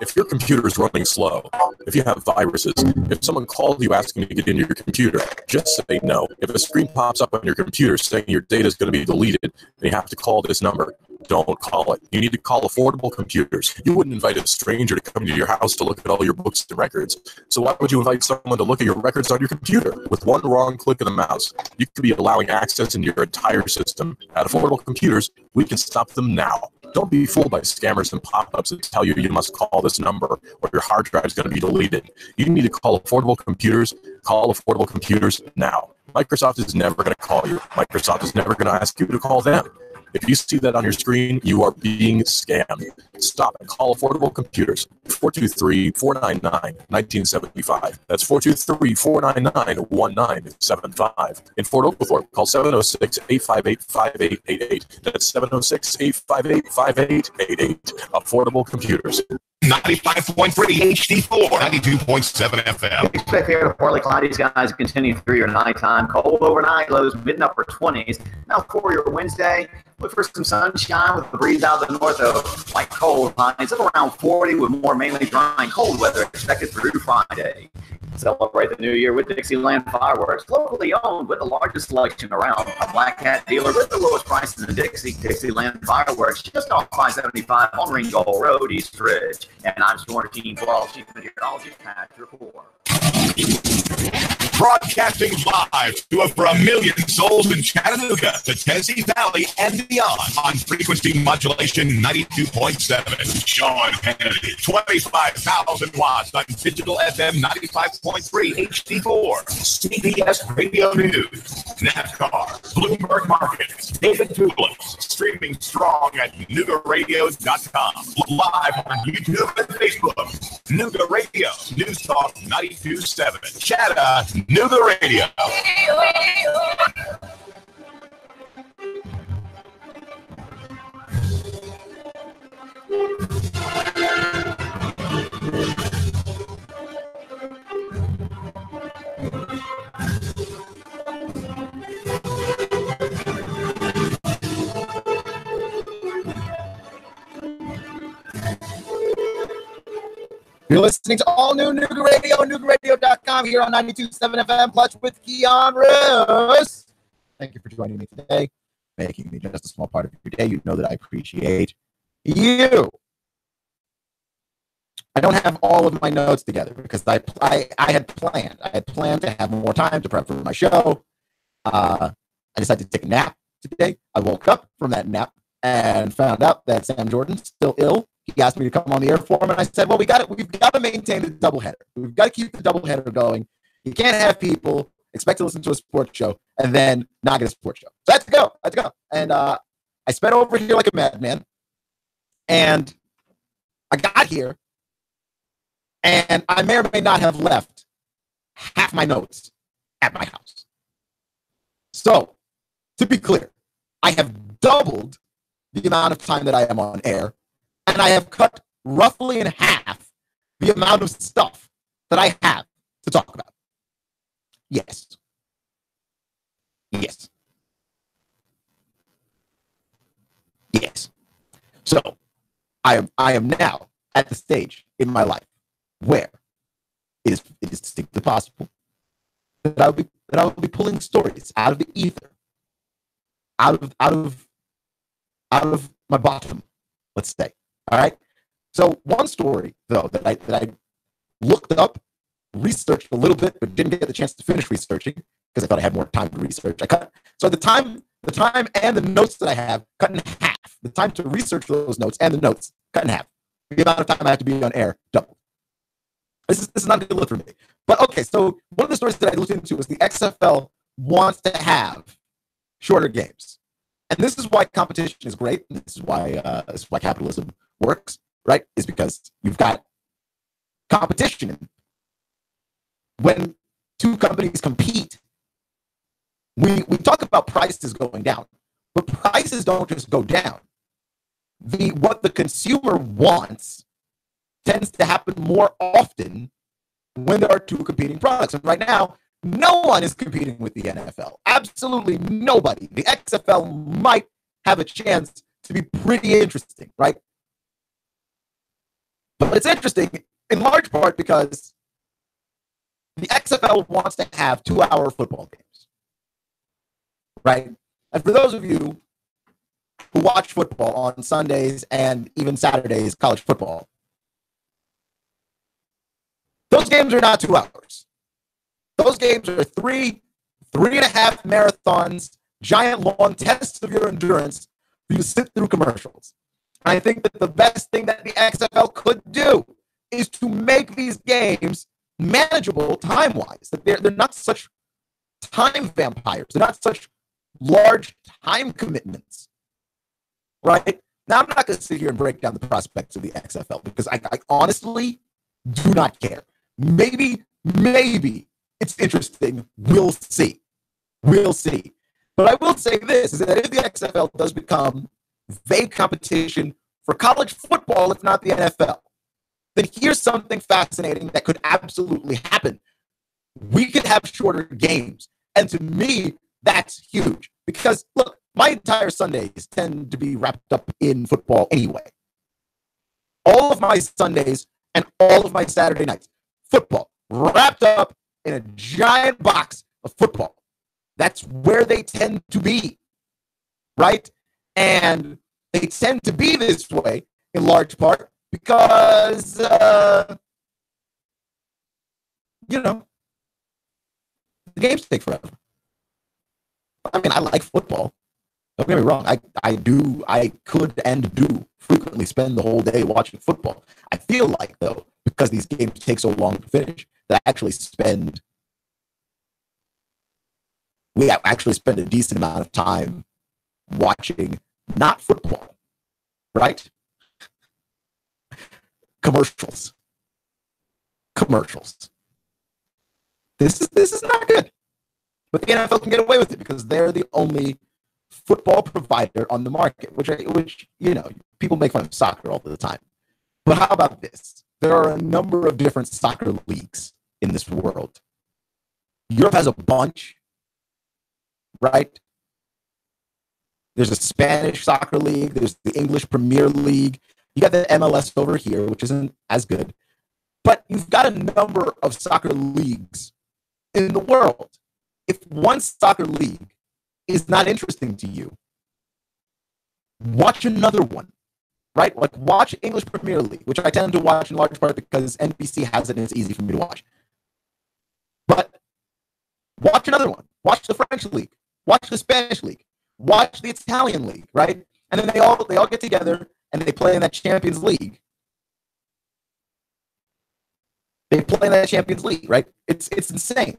If your computer is running slow, if you have viruses, if someone calls you asking to get into your computer, just say no. If a screen pops up on your computer saying your data is going to be deleted, then you have to call this number. Don't call it. You need to call Affordable Computers. You wouldn't invite a stranger to come to your house to look at all your books and records. So why would you invite someone to look at your records on your computer? With one wrong click of the mouse, you could be allowing access into your entire system. At Affordable Computers, we can stop them now. Don't be fooled by scammers and pop-ups that tell you you must call this number or your hard drive is going to be deleted. You need to call Affordable Computers. Call Affordable Computers now. Microsoft is never going to call you. Microsoft is never going to ask you to call them. If you see that on your screen, you are being scammed. Stop and call Affordable Computers. 423-499-1975. That's 423-499-1975. In Fort Oglethorpe, call 706-858-5888. That's 706-858-5888. Affordable Computers. 95.3 HD4, 92.7 FM. Expect the air to partly cloudy skies continue through your nighttime. Cold overnight, lows mid and upper 20s. Now for your Wednesday, look for some sunshine with the breeze out of the north of like cold highs of around 40 with more mainly dry and cold weather expected through Friday. Celebrate the new year with Dixieland Fireworks, locally owned with the largest selection around. A Black Cat dealer with the lowest prices in Dixieland Fireworks, just off 575 on Ringgold Road, East Ridge. And I'm Storm Team 12, Chief Meteorologist Patrick Moore. Broadcasting live to over 1 million souls in Chattanooga, the Tennessee Valley, and beyond on frequency modulation 92.7. Sean Hannity, 25,000 watts on digital FM 95.3 HD4. CBS Radio News, NASCAR, Bloomberg Markets, David Tulis, streaming strong at NoogaRadio.com. Live on YouTube and Facebook. Nooga Radio, News Talk 92.7. Chattanooga Radio. You're listening to all new Nooga Radio, NoogaRadio.com here on 92.7 FM, Clutch with Keon Rose. Thank you for joining me today, making me just a small part of your day. You know that I appreciate you. I don't have all of my notes together because I had planned. I had planned to have more time to prep for my show. I decided to take a nap today. I woke up from that nap and found out that Sam Jordan's still ill. He asked me to come on the air for him, and I said, well, we've got to maintain the doubleheader. We've got to keep the doubleheader going. You can't have people expect to listen to a sports show and then not get a sports show. So I had to go. And I sped over here like a madman, and I got here, and I may or may not have left half my notes at my house. So, to be clear, I have doubled the amount of time that I am on air, and I have cut roughly in half the amount of stuff that I have to talk about. Yes. So, I am now at the stage in my life where it is distinctly possible that I will be pulling stories out of the ether, out of my bottom, let's say. All right. So one story though that I looked up, researched a little bit, but didn't get the chance to finish researching because I thought I had more time to research. So the time and the notes that I have cut in half. The time to research those notes and the notes cut in half. The amount of time I have to be on air doubled. This is not a good look for me. But okay, so one of the stories that I looked into was the XFL wants to have shorter games. And this is why competition is great. This is why capitalism works, right? Is because you've got competition. When two companies compete, we talk about prices going down, but prices don't just go down. What the consumer wants tends to happen more often when there are two competing products. And right now, no one is competing with the NFL. Absolutely nobody. The XFL might have a chance to be pretty interesting, right? But it's interesting in large part because the XFL wants to have 2-hour football games, right? And for those of you who watch football on Sundays and even Saturdays, college football, those games are not 2 hours. Those games are 3.5 marathons, giant long tests of your endurance for you to sit through commercials. And I think that the best thing that the XFL could do is to make these games manageable time-wise. That they're not such time vampires. They're not such large time commitments. Right? Now, I'm not going to sit here and break down the prospects of the XFL because I honestly do not care. Maybe it's interesting. We'll see. But I will say this, is that if the XFL does become the competition for college football, if not the NFL, then here's something fascinating that could absolutely happen. We could have shorter games. And to me, that's huge. Because, look, my entire Sundays tend to be wrapped up in football anyway. All of my Sundays and all of my Saturday nights, football, wrapped up in a giant box of football. That's where they tend to be, right? And they tend to be this way in large part because, the games take forever. I mean, I like football. Don't get me wrong. I could and do frequently spend the whole day watching football. I feel like, though, because these games take so long to finish, that we actually spend a decent amount of time watching not football, right? Commercials. This is not good. But the NFL can get away with it because they're the only football provider on the market, which people make fun of soccer all the time. But how about this? There are a number of different soccer leagues in this world. Europe has a bunch, right? There's a Spanish soccer league. There's the English Premier League. You got the MLS over here, which isn't as good. But you've got a number of soccer leagues in the world. If one soccer league is not interesting to you, watch another one, right? Like watch English Premier League, which I tend to watch in large part because NBC has it and it's easy for me to watch. But watch another one. Watch the French league. Watch the Spanish league. Watch the Italian league, right? And then they all get together and they play in that Champions League. They play in that Champions League, right? It's insane.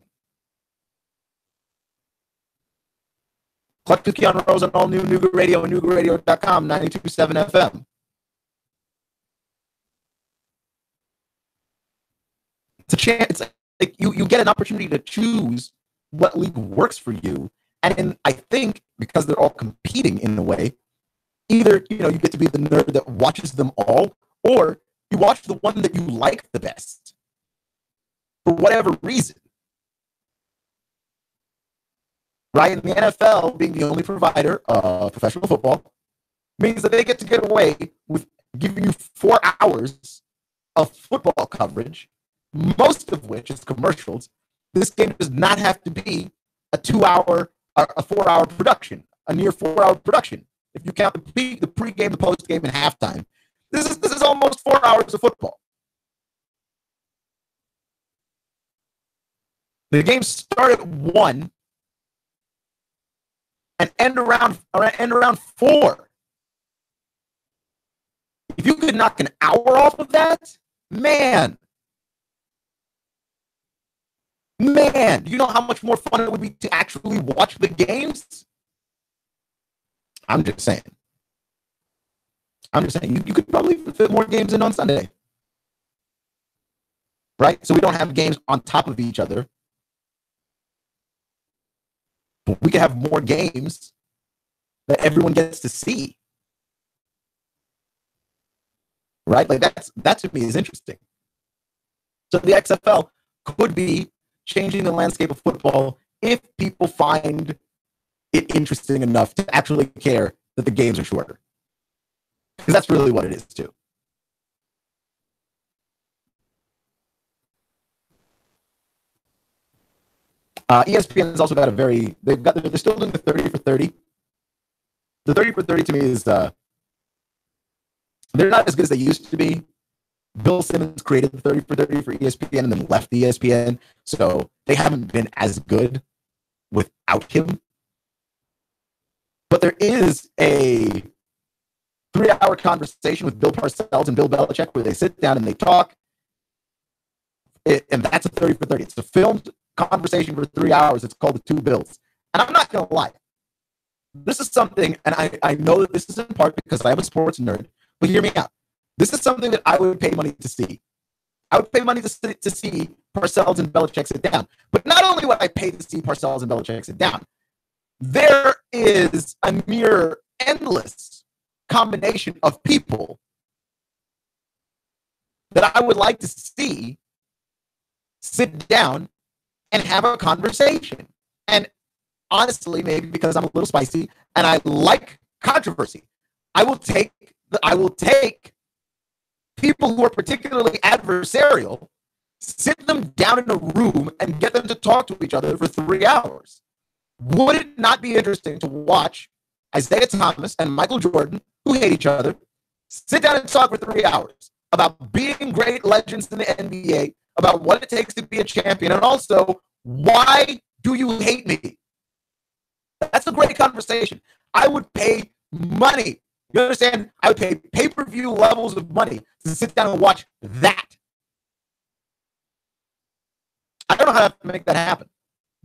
Clutch with Keanu Rose on all new Nooga Radio and NoogaRadio.com, 92.7 FM. It's a chance. Like you get an opportunity to choose what league works for you. And I think because they're all competing in a way, either you get to be the nerd that watches them all, or you watch the one that you like the best for whatever reason. Right? And the NFL, being the only provider of professional football, means that they get to get away with giving you 4 hours of football coverage, most of which is commercials. This game does not have to be a 4-hour production, a near 4-hour production. If you count the pregame, the postgame, and halftime, this is almost 4 hours of football. The game start at 1 and end around 4. If you could knock an hour off of that, man, do you know how much more fun it would be to actually watch the games? I'm just saying. You could probably fit more games in on Sunday. Right? So we don't have games on top of each other. But we can have more games that everyone gets to see. Right? Like that to me is interesting. So the XFL could be changing the landscape of football if people find it interesting enough to actually care that the games are shorter. Because that's really what it is too. ESPN has also got they're still doing the 30 for 30. The 30 for 30 to me is they're not as good as they used to be. Bill Simmons created the 30 for 30 for ESPN and then left ESPN, so they haven't been as good without him. But there is a 3-hour conversation with Bill Parcells and Bill Belichick where they sit down and they talk. And that's a 30 for 30. It's a filmed conversation for 3 hours. It's called The Two Bills. And I'm not going to lie. This is something, and I know that this is in part because I'm a sports nerd, but hear me out. This is something that I would pay money to see. I would pay money to see Parcells and Belichick sit down. But not only would I pay to see Parcells and Belichick sit down, there is a near endless combination of people that I would like to see sit down and have a conversation. And honestly, maybe because I'm a little spicy and I like controversy, I will take people who are particularly adversarial, sit them down in a room and get them to talk to each other for 3 hours. Would it not be interesting to watch Isaiah Thomas and Michael Jordan, who hate each other, sit down and talk for 3 hours about being great legends in the NBA, about what it takes to be a champion, and also, why do you hate me? That's a great conversation. I would pay money. You understand? I would pay pay-per-view levels of money to sit down and watch that. I don't know how to make that happen.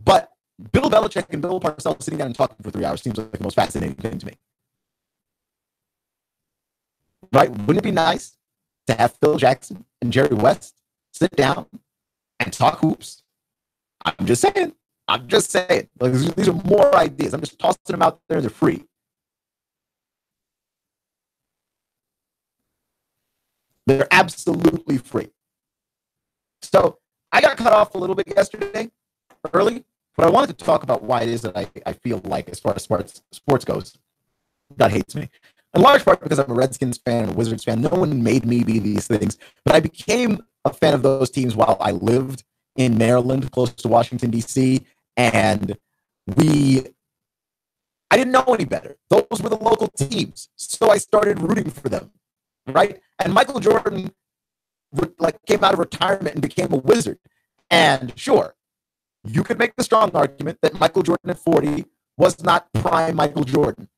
But Bill Belichick and Bill Parcells sitting down and talking for 3 hours seems like the most fascinating thing to me. Right? Wouldn't it be nice to have Phil Jackson and Jerry West sit down and talk hoops? I'm just saying. Like, these are more ideas. I'm just tossing them out there. They're free. They're absolutely free. So I got cut off a little bit yesterday, early, but I wanted to talk about why it is that I feel like, as far as sports goes, God hates me. In large part because I'm a Redskins fan and a Wizards fan. No one made me be these things, but I became a fan of those teams while I lived in Maryland, close to Washington, D.C., and I didn't know any better. Those were the local teams, so I started rooting for them, right? And Michael Jordan came out of retirement and became a Wizard. And sure, you could make the strong argument that Michael Jordan at 40 was not prime Michael Jordan.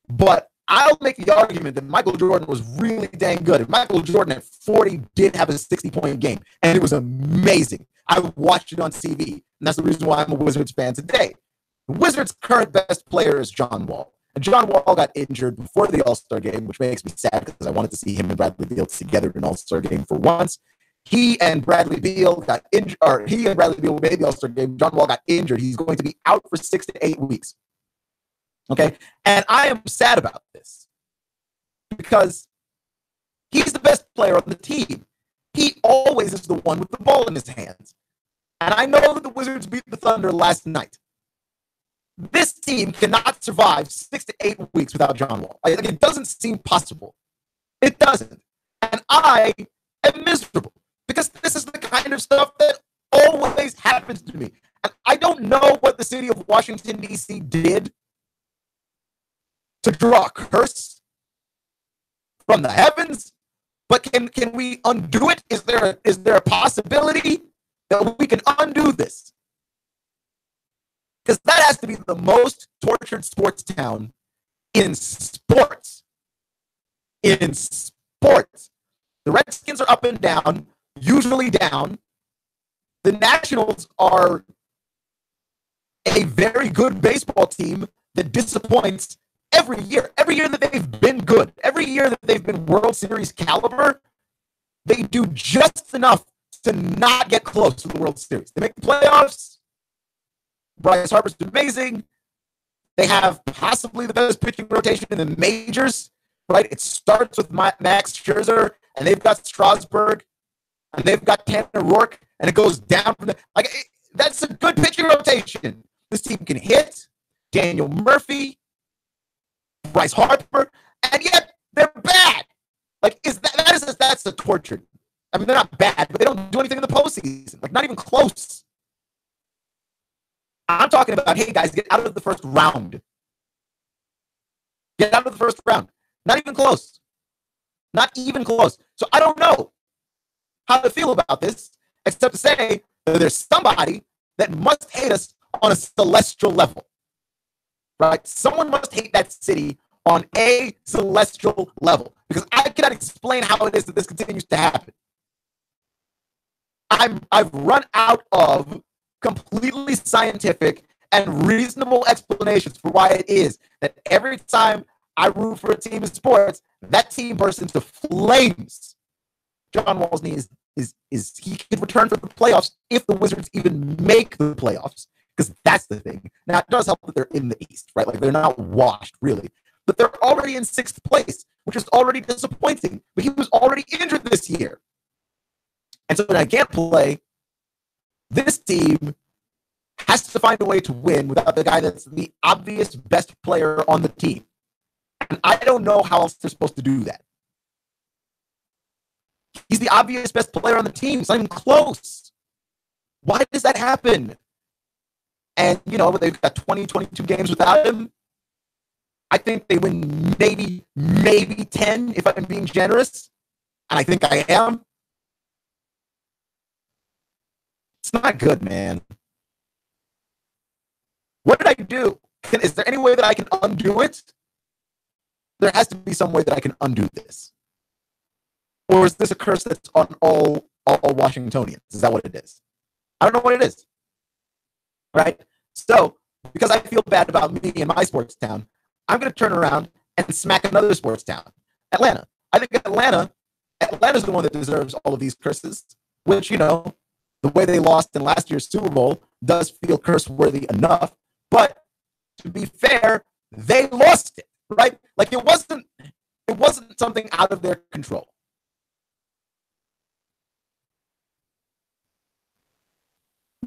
But I'll make the argument that Michael Jordan was really dang good. And Michael Jordan at 40 did have a 60-point game, and it was amazing. I watched it on TV, and that's the reason why I'm a Wizards fan today. The Wizards' current best player is John Wall. And John Wall got injured before the All-Star game, which makes me sad because I wanted to see him and Bradley Beal together in an All-Star game for once. He and Bradley Beal got injured, or he and Bradley Beal made the All-Star game. John Wall got injured. He's going to be out for 6 to 8 weeks. Okay? And I am sad about this because he's the best player on the team. He always is the one with the ball in his hands. And I know that the Wizards beat the Thunder last night. This team cannot survive 6 to 8 weeks without John Wall. It doesn't seem possible. It doesn't. And I am miserable because this is the kind of stuff that always happens to me. And I don't know what the city of Washington, D.C. did to draw a curse from the heavens, but can we undo it? Is there a possibility that we can undo this? Because that has to be the most tortured sports town in sports. In sports. The Redskins are up and down, usually down. The Nationals are a very good baseball team that disappoints every year. Every year that they've been good, every year that they've been World Series caliber, they do just enough to not get close to the World Series. They make the playoffs. Bryce Harper's amazing. They have possibly the best pitching rotation in the majors, right? It starts with Max Scherzer, and they've got Strasburg, and they've got Tanner Rourke, and it goes down from the that's a good pitching rotation. This team can hit. Daniel Murphy, Bryce Harper, and yet they're bad. That's the torture. I mean, they're not bad, but they don't do anything in the postseason. Not even close. I'm talking about, hey, guys, get out of the first round. Get out of the first round. Not even close. Not even close. So I don't know how to feel about this, except to say that there's somebody that must hate us on a celestial level. Right? Someone must hate that city on a celestial level, because I cannot explain how it is that this continues to happen. I've run out of completely scientific and reasonable explanations for why it is that every time I root for a team in sports, that team bursts into flames. John Wall's knee is he could return for the playoffs if the Wizards even make the playoffs, because that's the thing. Now, it does help that they're in the East, right? They're not washed, really. But they're already in 6th place, which is already disappointing. But he was already injured this year. And so when I can't play, this team has to find a way to win without the guy that's the obvious best player on the team. And I don't know how else they're supposed to do that. He's the obvious best player on the team. It's not even close. Why does that happen? And, they've got 20, 22 games without him. I think they win maybe 10 if I'm being generous. And I think I am. It's not good, man. What did I do? Is there any way that I can undo it? There has to be some way that I can undo this. Or is this a curse that's on all Washingtonians? Is that what it is? I don't know what it is. Right? So, because I feel bad about me and my sports town, I'm going to turn around and smack another sports town, Atlanta. I think Atlanta's the one that deserves all of these curses, which, the way they lost in last year's Super Bowl does feel curse-worthy enough. But to be fair, they lost it, right? It wasn't something out of their control.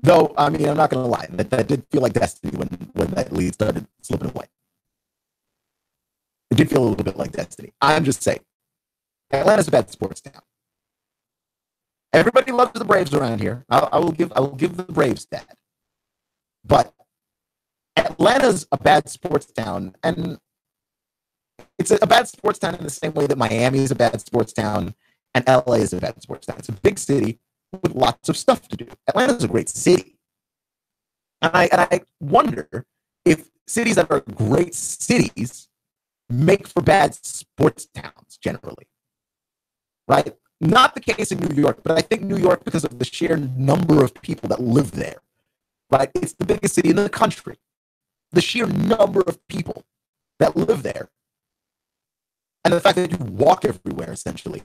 Though, I mean, I'm not going to lie, that did feel like destiny when that lead started slipping away. It did feel a little bit like destiny. I'm just saying, Atlanta's a bad sports town. Everybody loves the Braves around here. I will give the Braves that. But Atlanta's a bad sports town, and it's a bad sports town in the same way that Miami is a bad sports town and LA is a bad sports town. It's a big city with lots of stuff to do. Atlanta's a great city. And I wonder if cities that are great cities make for bad sports towns generally. Right? Not the case in New York, but I think New York, because of the sheer number of people that live there, right? It's the biggest city in the country. The sheer number of people that live there, and the fact that you walk everywhere, essentially,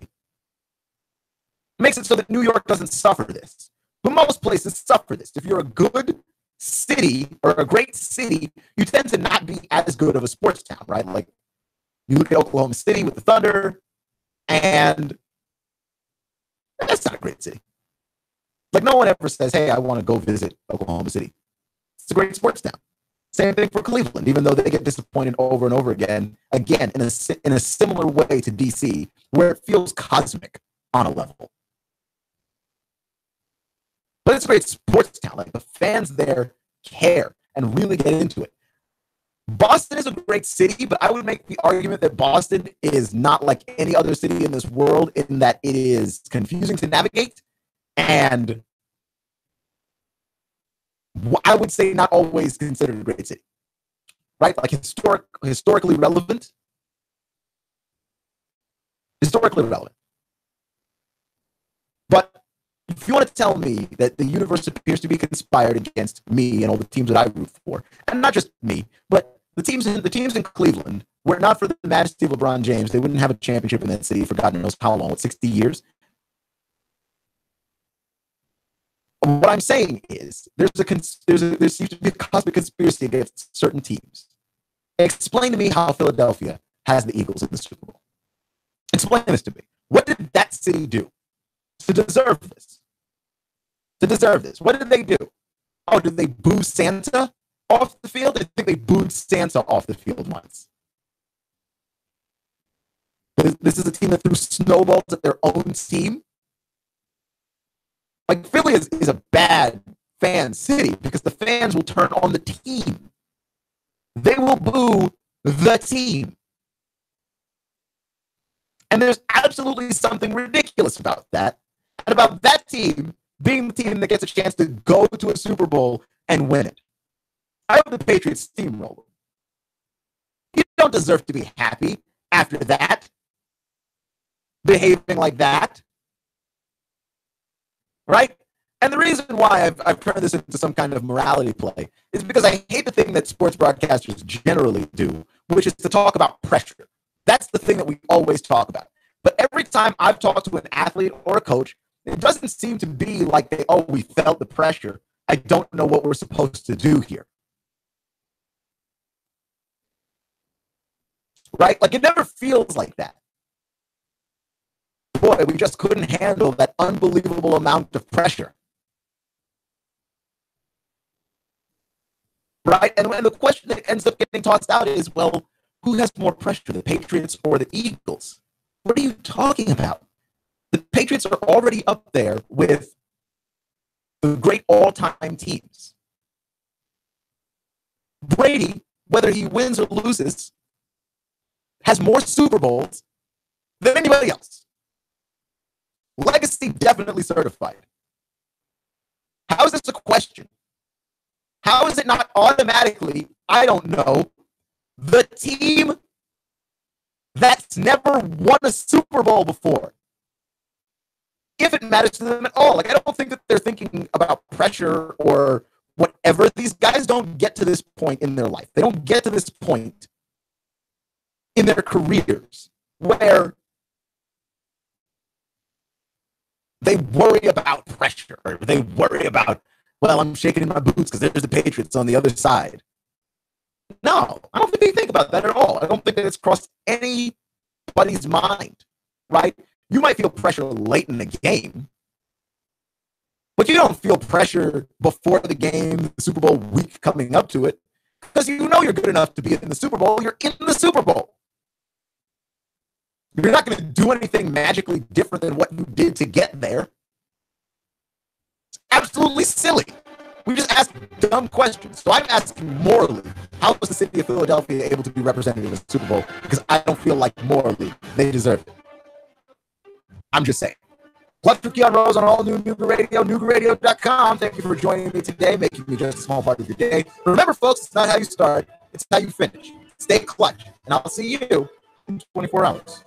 makes it so that New York doesn't suffer this. But most places suffer this. If you're a good city or a great city, you tend to not be as good of a sports town, right? Like, you look at Oklahoma City with the Thunder, and that's not a great city. Like, no one ever says, hey, I want to go visit Oklahoma City. It's a great sports town. Same thing for Cleveland, even though they get disappointed over and over again in a similar way to DC, where it feels cosmic on a level. But it's a great sports town. Like, the fans there care and really get into it. Boston is a great city, but I would make the argument that Boston is not like any other city in this world in that it is confusing to navigate and I would say not always considered a great city. Right? Like historically relevant. Historically relevant. But if you want to tell me that the universe appears to be conspired against me and all the teams that I root for, and not just me, but the teams in Cleveland, were it not for the majesty of LeBron James, they wouldn't have a championship in that city for God knows how long, 60 years? What I'm saying is there seems to be a cosmic conspiracy against certain teams. Explain to me how Philadelphia has the Eagles in the Super Bowl. Explain this to me. What did that city do to deserve this? To deserve this? What did they do? Oh, did they boo Santa off the field? I think they booed Santa off the field once. This is a team that threw snowballs at their own team. Like, Philly is a bad fan city because the fans will turn on the team. They will boo the team. And there's absolutely something ridiculous about that. And about that team being the team that gets a chance to go to a Super Bowl and win it. I hope the Patriots steamroll them. You don't deserve to be happy after that. Behaving like that. Right? And the reason why I've turned this into some kind of morality play is because I hate the thing that sports broadcasters generally do, which is to talk about pressure. That's the thing that we always talk about. But every time I've talked to an athlete or a coach, it doesn't seem to be like we felt the pressure. I don't know what we're supposed to do here. Right? Like, it never feels like that. Boy, we just couldn't handle that unbelievable amount of pressure. Right? And the question that ends up getting tossed out is, well, who has more pressure, the Patriots or the Eagles? What are you talking about? The Patriots are already up there with the great all-time teams. Brady, whether he wins or loses, has more Super Bowls than anybody else. Legacy definitely certified. How is this a question? How is it not automatically, I don't know, the team that's never won a Super Bowl before? If it matters to them at all. Like, I don't think that they're thinking about pressure or whatever. These guys don't get to this point in their life. They don't get to this point in their careers where they worry about pressure. Or they worry about, well, I'm shaking in my boots because there's the Patriots on the other side. No, I don't think they think about that at all. I don't think that it's crossed anybody's mind, right? You might feel pressure late in the game, but you don't feel pressure before the game, the Super Bowl week coming up to it, because you know you're good enough to be in the Super Bowl. You're in the Super Bowl. You're not going to do anything magically different than what you did to get there. absolutely silly. We just ask dumb questions. So I'm asking morally, how was the city of Philadelphia able to be represented in the Super Bowl? Because I don't feel like morally they deserve it. I'm just saying. Plus, for Keon Rose on all new Nooga Radio, NoogaRadio.com. Thank you for joining me today, making me just a small part of your day. Remember, folks, it's not how you start, it's how you finish. Stay clutch, and I'll see you in 24 hours.